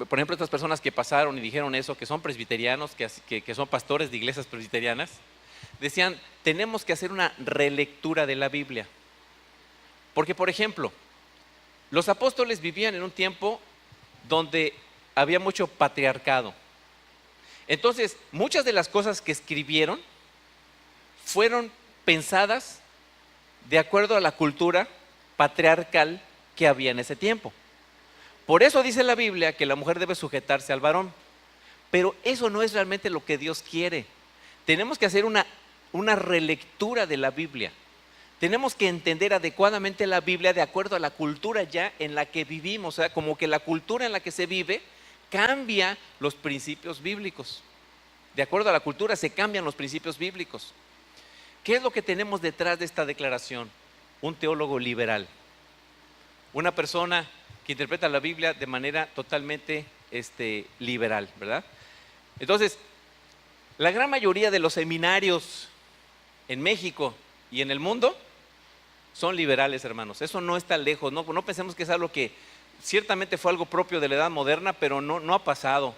por ejemplo, estas personas que pasaron y dijeron eso, que son presbiterianos, que son pastores de iglesias presbiterianas, decían, tenemos que hacer una relectura de la Biblia. Porque, por ejemplo, los apóstoles vivían en un tiempo donde había mucho patriarcado. Entonces, muchas de las cosas que escribieron fueron pensadas de acuerdo a la cultura patriarcal que había en ese tiempo. Por eso dice la Biblia que la mujer debe sujetarse al varón. Pero eso no es realmente lo que Dios quiere. Tenemos que hacer una relectura de la Biblia. Tenemos que entender adecuadamente la Biblia de acuerdo a la cultura ya en la que vivimos. O sea, como que la cultura en la que se vive cambia los principios bíblicos. De acuerdo a la cultura se cambian los principios bíblicos. ¿Qué es lo que tenemos detrás de esta declaración? Un teólogo liberal. Una persona que interpreta la Biblia de manera totalmente liberal, ¿verdad? Entonces, la gran mayoría de los seminarios en México y en el mundo son liberales, hermanos. Eso no está lejos, no pensemos que es algo que ciertamente fue algo propio de la edad moderna, pero no ha pasado.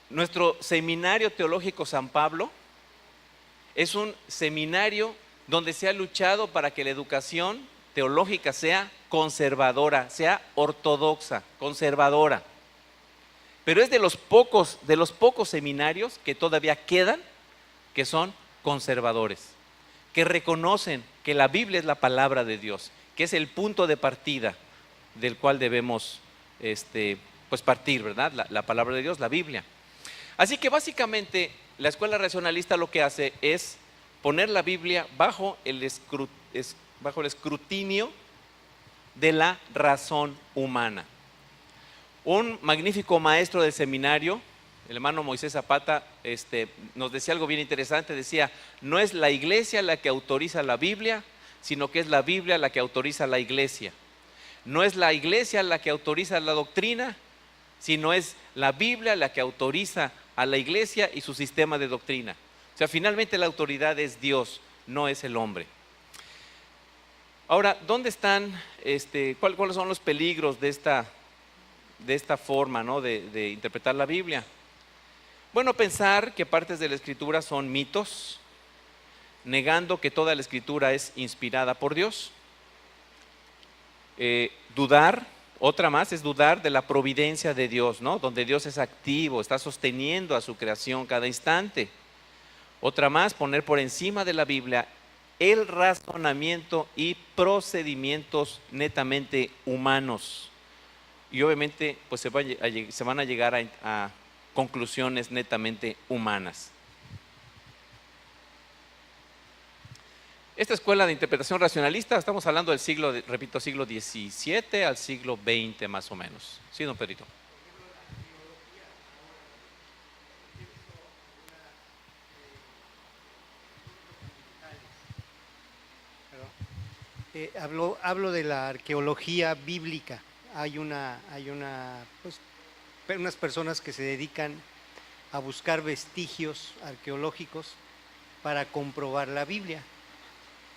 Nuestro seminario teológico San Pablo es un seminario donde se ha luchado para que la educación teológica sea conservadora, sea ortodoxa, conservadora. Pero es de los pocos seminarios que todavía quedan que son conservadores, que reconocen que la Biblia es la palabra de Dios, que es el punto de partida del cual debemos pues partir, ¿verdad? La palabra de Dios, la Biblia. Así que básicamente la escuela racionalista lo que hace es poner la Biblia bajo el escrutinio de la razón humana. Un magnífico maestro del seminario, el hermano Moisés Zapata, nos decía algo bien interesante. Decía, no es la iglesia la que autoriza la Biblia, sino que es la Biblia la que autoriza la iglesia. No es la iglesia la que autoriza la doctrina, sino es la Biblia la que autoriza a la iglesia y su sistema de doctrina. O sea, finalmente la autoridad es Dios, no es el hombre. Ahora, ¿dónde están, cuáles son los peligros de esta forma, ¿no?, de interpretar la Biblia? Bueno, pensar que partes de la Escritura son mitos, negando que toda la Escritura es inspirada por Dios. Dudar, otra más, es dudar de la providencia de Dios, ¿no?, donde Dios es activo, está sosteniendo a su creación cada instante. Otra más, poner por encima de la Biblia el razonamiento y procedimientos netamente humanos. Y obviamente pues se van a llegar a conclusiones netamente humanas. Esta escuela de interpretación racionalista, estamos hablando del siglo XVII al siglo XX más o menos. ¿Sí, don Pedrito? Hablo de la arqueología bíblica. Hay unas personas que se dedican a buscar vestigios arqueológicos para comprobar la Biblia.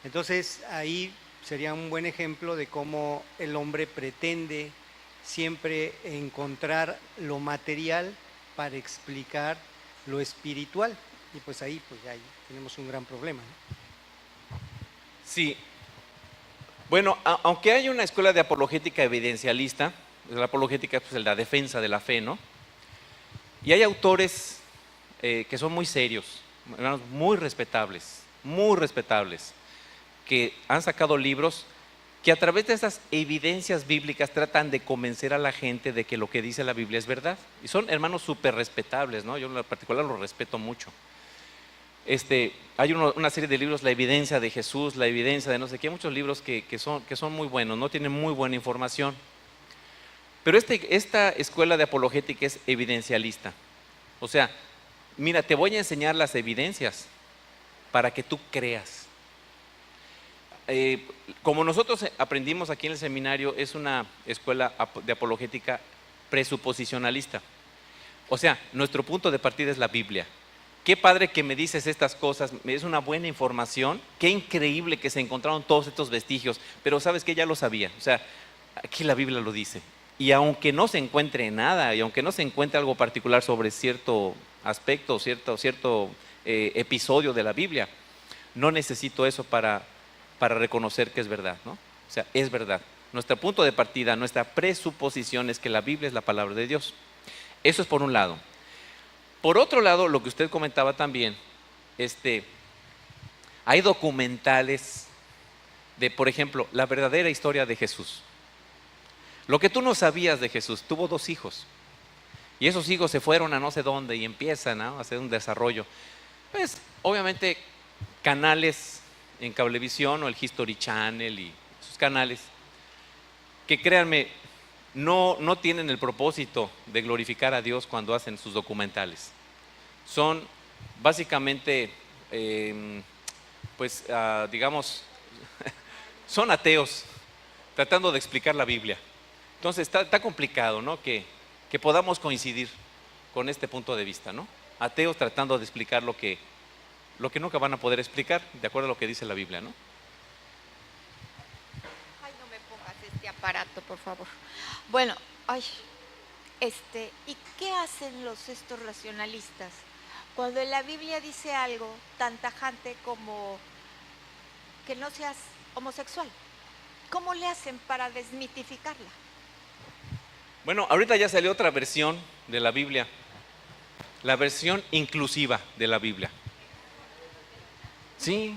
Entonces ahí sería un buen ejemplo de cómo el hombre pretende siempre encontrar lo material para explicar lo espiritual. Y pues ahí tenemos un gran problema, ¿no? Sí. Bueno, aunque hay una escuela de apologética evidencialista, la apologética es pues la defensa de la fe, ¿no? Y hay autores que son muy serios, hermanos, muy respetables, que han sacado libros que a través de esas evidencias bíblicas tratan de convencer a la gente de que lo que dice la Biblia es verdad. Y son hermanos súper respetables, ¿no? Yo en particular los respeto mucho. Hay una serie de libros, La evidencia de Jesús, La evidencia de no sé qué, hay muchos libros que son muy buenos, ¿no? Tienen muy buena información. Pero esta escuela de apologética es evidencialista. O sea, mira, te voy a enseñar las evidencias para que tú creas. Como nosotros aprendimos aquí en el seminario, es una escuela de apologética presuposicionalista. O sea, nuestro punto de partida es la Biblia. Qué padre que me dices estas cosas, es una buena información, qué increíble que se encontraron todos estos vestigios, pero sabes que ya lo sabía, o sea, aquí la Biblia lo dice. Y aunque no se encuentre nada, y aunque no se encuentre algo particular sobre cierto aspecto, cierto episodio de la Biblia, no necesito eso para reconocer que es verdad, ¿no? O sea, es verdad. Nuestro punto de partida, nuestra presuposición es que la Biblia es la palabra de Dios. Eso es por un lado. Por otro lado, lo que usted comentaba también, hay documentales de, por ejemplo, la verdadera historia de Jesús. Lo que tú no sabías de Jesús, tuvo 2 hijos. Y esos hijos se fueron a no sé dónde y empiezan a hacer un desarrollo. Pues, obviamente, canales en Cablevisión o el History Channel y sus canales, que créanme, no tienen el propósito de glorificar a Dios cuando hacen sus documentales. Son básicamente, digamos, son ateos tratando de explicar la Biblia. Entonces está complicado, ¿no? Que podamos coincidir con este punto de vista, ¿no? Ateos tratando de explicar lo que nunca van a poder explicar, de acuerdo a lo que dice la Biblia, ¿no? Ay, no me pongas este aparato, por favor. Bueno, ¿y qué hacen estos racionalistas cuando en la Biblia dice algo tan tajante como que no seas homosexual? ¿Cómo le hacen para desmitificarla? Bueno, ahorita ya salió otra versión de la Biblia, la versión inclusiva de la Biblia. Sí.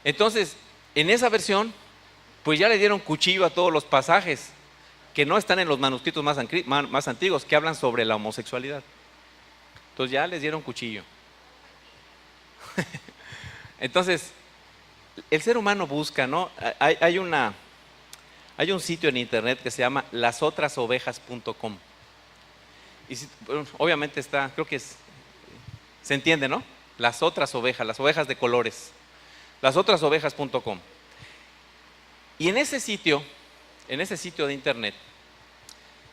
Entonces, en esa versión, pues ya le dieron cuchillo a todos los pasajes que no están en los manuscritos más antiguos, que hablan sobre la homosexualidad. Entonces ya les dieron cuchillo. Entonces, el ser humano busca, ¿no? Hay un sitio en internet que se llama lasotrasovejas.com. Y obviamente está, creo que se entiende, ¿no? Las otras ovejas, las ovejas de colores. Lasotrasovejas.com. Y en ese sitio de internet,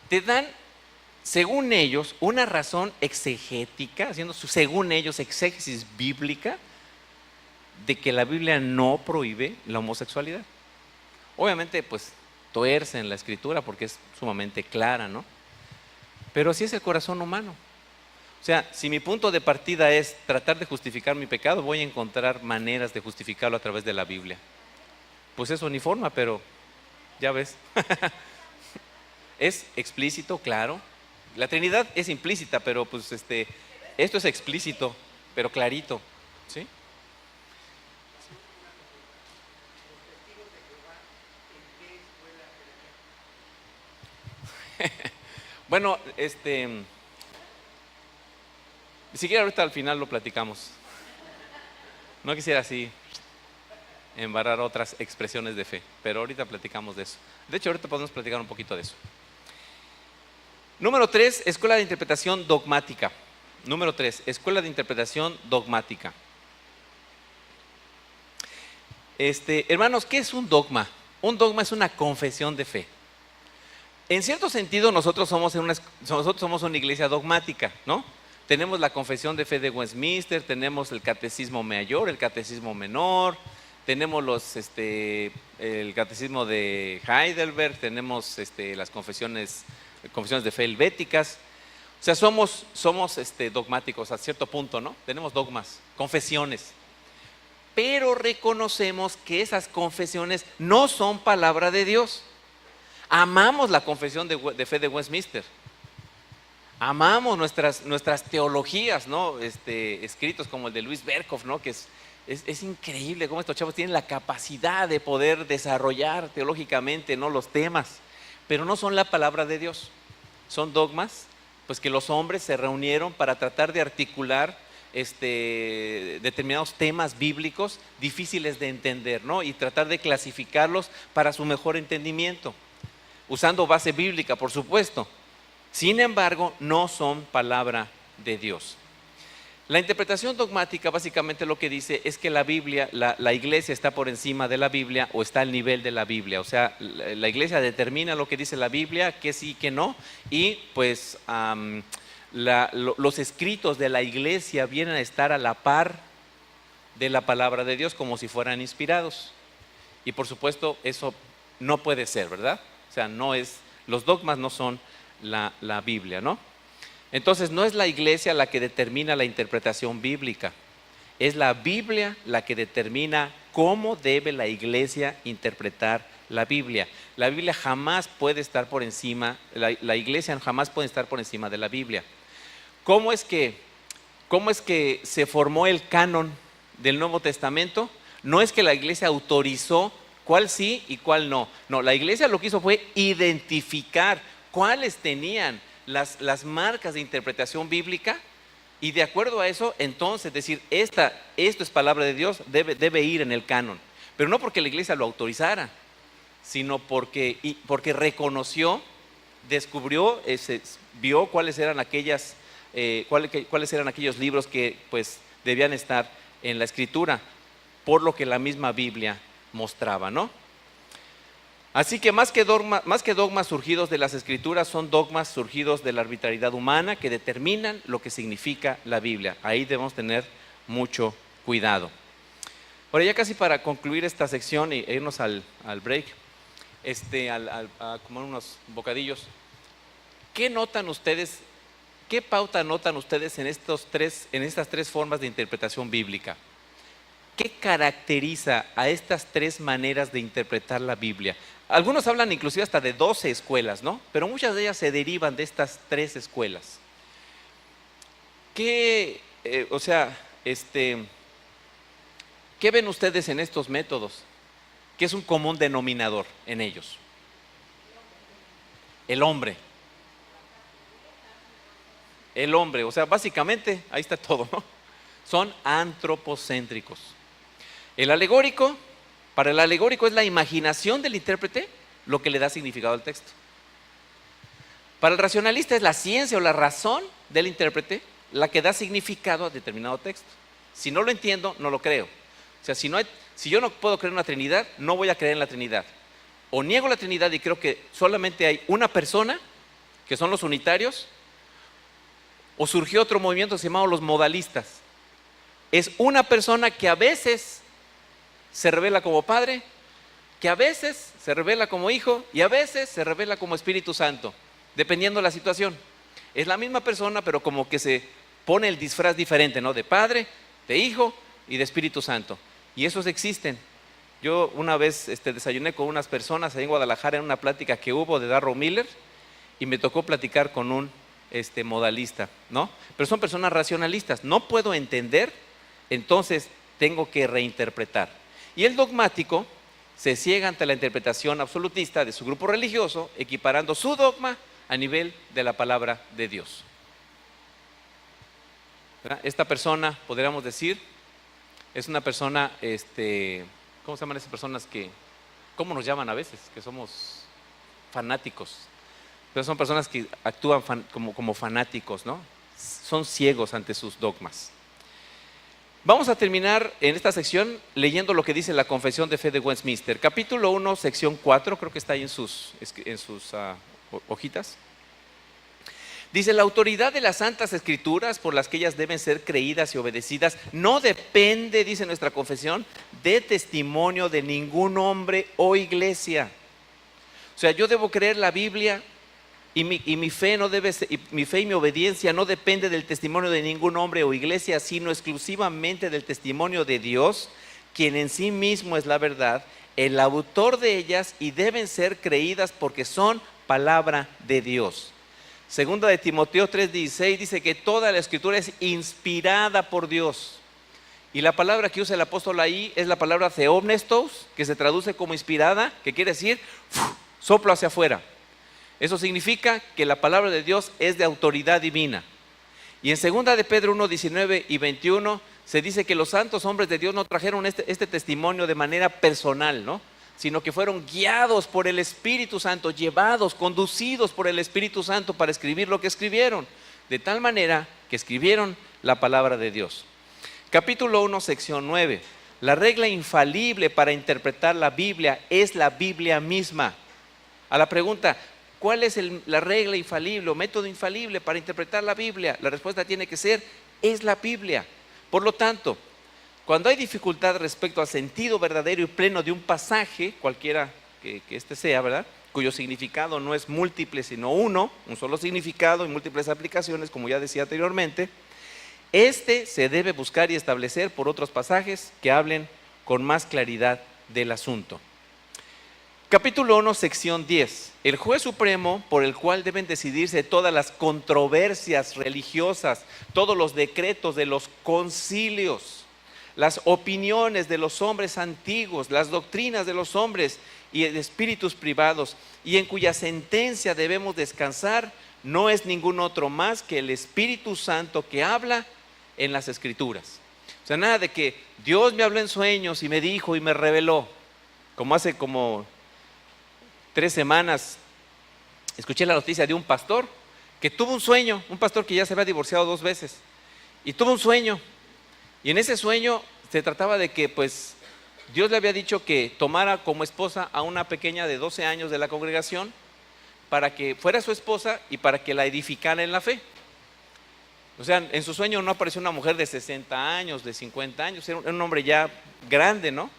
te dan, según ellos, una razón exegética, haciendo según ellos exégesis bíblica, de que la Biblia no prohíbe la homosexualidad. Obviamente, pues, tuercen la escritura porque es sumamente clara, ¿no? Pero así es el corazón humano. O sea, si mi punto de partida es tratar de justificar mi pecado, voy a encontrar maneras de justificarlo a través de la Biblia. Pues es uniforme, pero ya ves. Es explícito, claro. La Trinidad es implícita, pero pues esto es explícito, pero clarito, ¿sí? Bueno, si quiere ahorita al final lo platicamos. No quisiera así embarrar otras expresiones de fe, pero ahorita platicamos de eso. De hecho, ahorita podemos platicar un poquito de eso. Número 3, escuela de interpretación dogmática. Número 3, escuela de interpretación dogmática. Hermanos, ¿qué es un dogma? Un dogma es una confesión de fe. En cierto sentido, nosotros somos una iglesia dogmática, ¿no? Tenemos la confesión de fe de Westminster, tenemos el catecismo mayor, el catecismo menor, tenemos el catecismo de Heidelberg, tenemos las confesiones de fe helvéticas. O sea, somos dogmáticos a cierto punto, ¿no? Tenemos dogmas, confesiones. Pero reconocemos que esas confesiones no son palabra de Dios. Amamos la confesión de fe de Westminster. Amamos nuestras teologías, ¿no? Escritos como el de Luis Berkhoff, ¿no? Que Es increíble cómo estos chavos tienen la capacidad de poder desarrollar teológicamente, ¿no?, los temas, pero no son la palabra de Dios. Son dogmas pues que los hombres se reunieron para tratar de articular determinados temas bíblicos difíciles de entender, ¿no?, y tratar de clasificarlos para su mejor entendimiento, usando base bíblica, por supuesto. Sin embargo, no son palabra de Dios. La interpretación dogmática básicamente lo que dice es que la Biblia, la iglesia está por encima de la Biblia o está al nivel de la Biblia. O sea, la iglesia determina lo que dice la Biblia, que sí, que no, y pues los escritos de la iglesia vienen a estar a la par de la palabra de Dios como si fueran inspirados. Y por supuesto eso no puede ser, ¿verdad? O sea, los dogmas no son la Biblia, ¿no? Entonces no es la iglesia la que determina la interpretación bíblica, es la Biblia la que determina cómo debe la iglesia interpretar la Biblia. La Biblia jamás puede estar por encima, la iglesia jamás puede estar por encima de la Biblia. ¿Cómo es que se formó el canon del Nuevo Testamento? No es que la iglesia autorizó cuál sí y cuál no. No, la iglesia lo que hizo fue identificar cuáles tenían las marcas de interpretación bíblica, y de acuerdo a eso, entonces decir, esto es palabra de Dios, debe ir en el canon. Pero no porque la iglesia lo autorizara, sino porque reconoció, descubrió, vio cuáles eran aquellos libros que pues debían estar en la Escritura, por lo que la misma Biblia mostraba, ¿no? Así que más que dogmas surgidos de las Escrituras, son dogmas surgidos de la arbitrariedad humana que determinan lo que significa la Biblia. Ahí debemos tener mucho cuidado. Ahora ya casi para concluir esta sección e irnos al break, a comer unos bocadillos, ¿qué notan ustedes, qué pauta notan ustedes en estas tres formas de interpretación bíblica? ¿Qué caracteriza a estas tres maneras de interpretar la Biblia? Algunos hablan inclusive hasta de 12 escuelas, ¿no? Pero muchas de ellas se derivan de estas tres escuelas. ¿Qué ven ustedes en estos métodos? ¿Qué es un común denominador en ellos? El hombre. El hombre, o sea, básicamente, ahí está todo, ¿no? Son antropocéntricos. El alegórico, para el alegórico es la imaginación del intérprete lo que le da significado al texto. Para el racionalista es la ciencia o la razón del intérprete la que da significado a determinado texto. Si no lo entiendo, no lo creo. O sea, si yo no puedo creer en una Trinidad, no voy a creer en la Trinidad. O niego la Trinidad y creo que solamente hay una persona, que son los unitarios, o surgió otro movimiento llamado los modalistas. Es una persona que a veces se revela como Padre, que a veces se revela como Hijo y a veces se revela como Espíritu Santo, dependiendo de la situación. Es la misma persona, pero como que se pone el disfraz diferente, ¿no? De Padre, de Hijo y de Espíritu Santo. Y esos existen. Yo una vez desayuné con unas personas ahí en Guadalajara en una plática que hubo de Darrow Miller y me tocó platicar con un modalista, ¿no? Pero son personas racionalistas. No puedo entender, entonces tengo que reinterpretar. Y el dogmático se ciega ante la interpretación absolutista de su grupo religioso, equiparando su dogma a nivel de la palabra de Dios. ¿Verdad? Esta persona, podríamos decir, es una persona, ¿cómo se llaman esas personas cómo nos llaman a veces? Que somos fanáticos. Pero son personas que actúan como fanáticos, ¿no? Son ciegos ante sus dogmas. Vamos a terminar en esta sección leyendo lo que dice la Confesión de Fe de Westminster. Capítulo 1, sección 4, creo que está ahí en sus hojitas. Dice, la autoridad de las Santas Escrituras por las que ellas deben ser creídas y obedecidas no depende, dice nuestra confesión, de testimonio de ningún hombre o iglesia. O sea, yo debo creer la Biblia y mi fe y mi obediencia no depende del testimonio de ningún hombre o iglesia, sino exclusivamente del testimonio de Dios, quien en sí mismo es la verdad, el autor de ellas, y deben ser creídas porque son palabra de Dios. Segunda de Timoteo 3:16 dice que toda la Escritura es inspirada por Dios Y la palabra que usa el apóstol ahí es la palabra theopnestos, que se traduce como inspirada, que quiere decir soplo hacia afuera. Eso significa que la palabra de Dios es de autoridad divina. Y en 2 de Pedro 1, 19 y 21 se dice que los santos hombres de Dios no trajeron este testimonio de manera personal, ¿no? Sino que fueron guiados por el Espíritu Santo, llevados, conducidos por el Espíritu Santo para escribir lo que escribieron, de tal manera que escribieron la palabra de Dios. Capítulo 1, sección 9. La regla infalible para interpretar la Biblia es la Biblia misma. A la pregunta, ¿cuál es la regla infalible o método infalible para interpretar la Biblia? La respuesta tiene que ser, es la Biblia. Por lo tanto, cuando hay dificultad respecto al sentido verdadero y pleno de un pasaje, cualquiera que este sea, ¿verdad?, cuyo significado no es múltiple sino uno, un solo significado y múltiples aplicaciones, como ya decía anteriormente, este se debe buscar y establecer por otros pasajes que hablen con más claridad del asunto. Capítulo 1, sección 10. El juez supremo por el cual deben decidirse todas las controversias religiosas, todos los decretos de los concilios, las opiniones de los hombres antiguos, las doctrinas de los hombres y de espíritus privados, y en cuya sentencia debemos descansar, no es ningún otro más que el Espíritu Santo que habla en las Escrituras. O sea, nada de que Dios me habló en sueños y me dijo y me reveló. Como hace 3 semanas escuché la noticia de un pastor que tuvo un sueño, un pastor que ya se había divorciado 2 veces, y tuvo un sueño, y en ese sueño se trataba de que pues Dios le había dicho que tomara como esposa a una pequeña de 12 años de la congregación para que fuera su esposa y para que la edificara en la fe. O sea, en su sueño no apareció una mujer de 60 años, de 50 años, era un hombre ya grande, ¿no?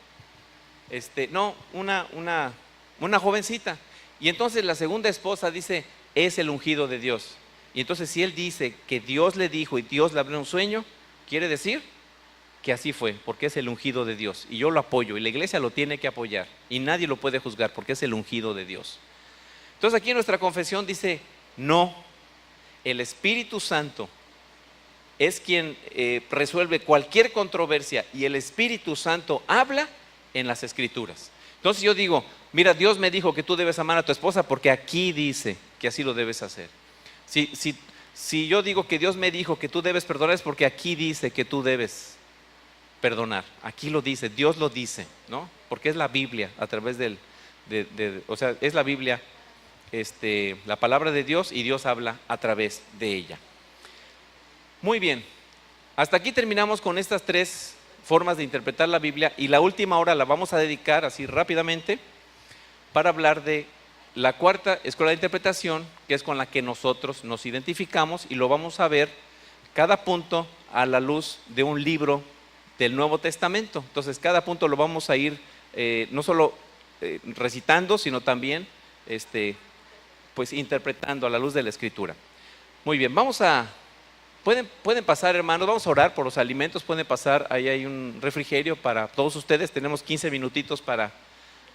No, una jovencita. Y entonces la segunda esposa dice, es el ungido de Dios. Y entonces si él dice que Dios le dijo y Dios le habló en un sueño, quiere decir que así fue, porque es el ungido de Dios. Y yo lo apoyo, y la iglesia lo tiene que apoyar. Y nadie lo puede juzgar, porque es el ungido de Dios. Entonces aquí en nuestra confesión dice, no, el Espíritu Santo es quien resuelve cualquier controversia, y el Espíritu Santo habla en las Escrituras. Entonces yo digo, mira, Dios me dijo que tú debes amar a tu esposa porque aquí dice que así lo debes hacer. Si yo digo que Dios me dijo que tú debes perdonar es porque aquí dice que tú debes perdonar. Aquí lo dice, Dios lo dice, ¿no? Porque es la Biblia a través o sea, es la Biblia, la palabra de Dios, y Dios habla a través de ella. Muy bien, hasta aquí terminamos con estas 3 formas de interpretar la Biblia, y la última hora la vamos a dedicar así rápidamente para hablar de la 4ª escuela de interpretación, que es con la que nosotros nos identificamos, y lo vamos a ver cada punto a la luz de un libro del Nuevo Testamento. Entonces cada punto lo vamos a ir no solo recitando, sino también pues interpretando a la luz de la Escritura. Muy bien, pueden pasar, hermanos, vamos a orar por los alimentos, pueden pasar, ahí hay un refrigerio para todos ustedes, tenemos 15 minutitos para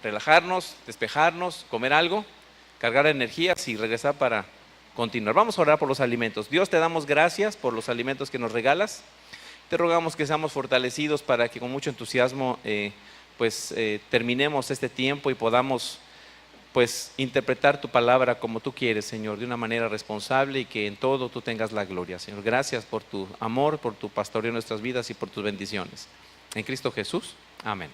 relajarnos, despejarnos, comer algo, cargar energías y regresar para continuar. Vamos a orar por los alimentos. Dios, te damos gracias por los alimentos que nos regalas. Te rogamos que seamos fortalecidos para que con mucho entusiasmo terminemos este tiempo y podamos pues interpretar tu palabra como tú quieres, Señor, de una manera responsable, y que en todo tú tengas la gloria, Señor. Gracias por tu amor, por tu pastoreo en nuestras vidas y por tus bendiciones. En Cristo Jesús, amén.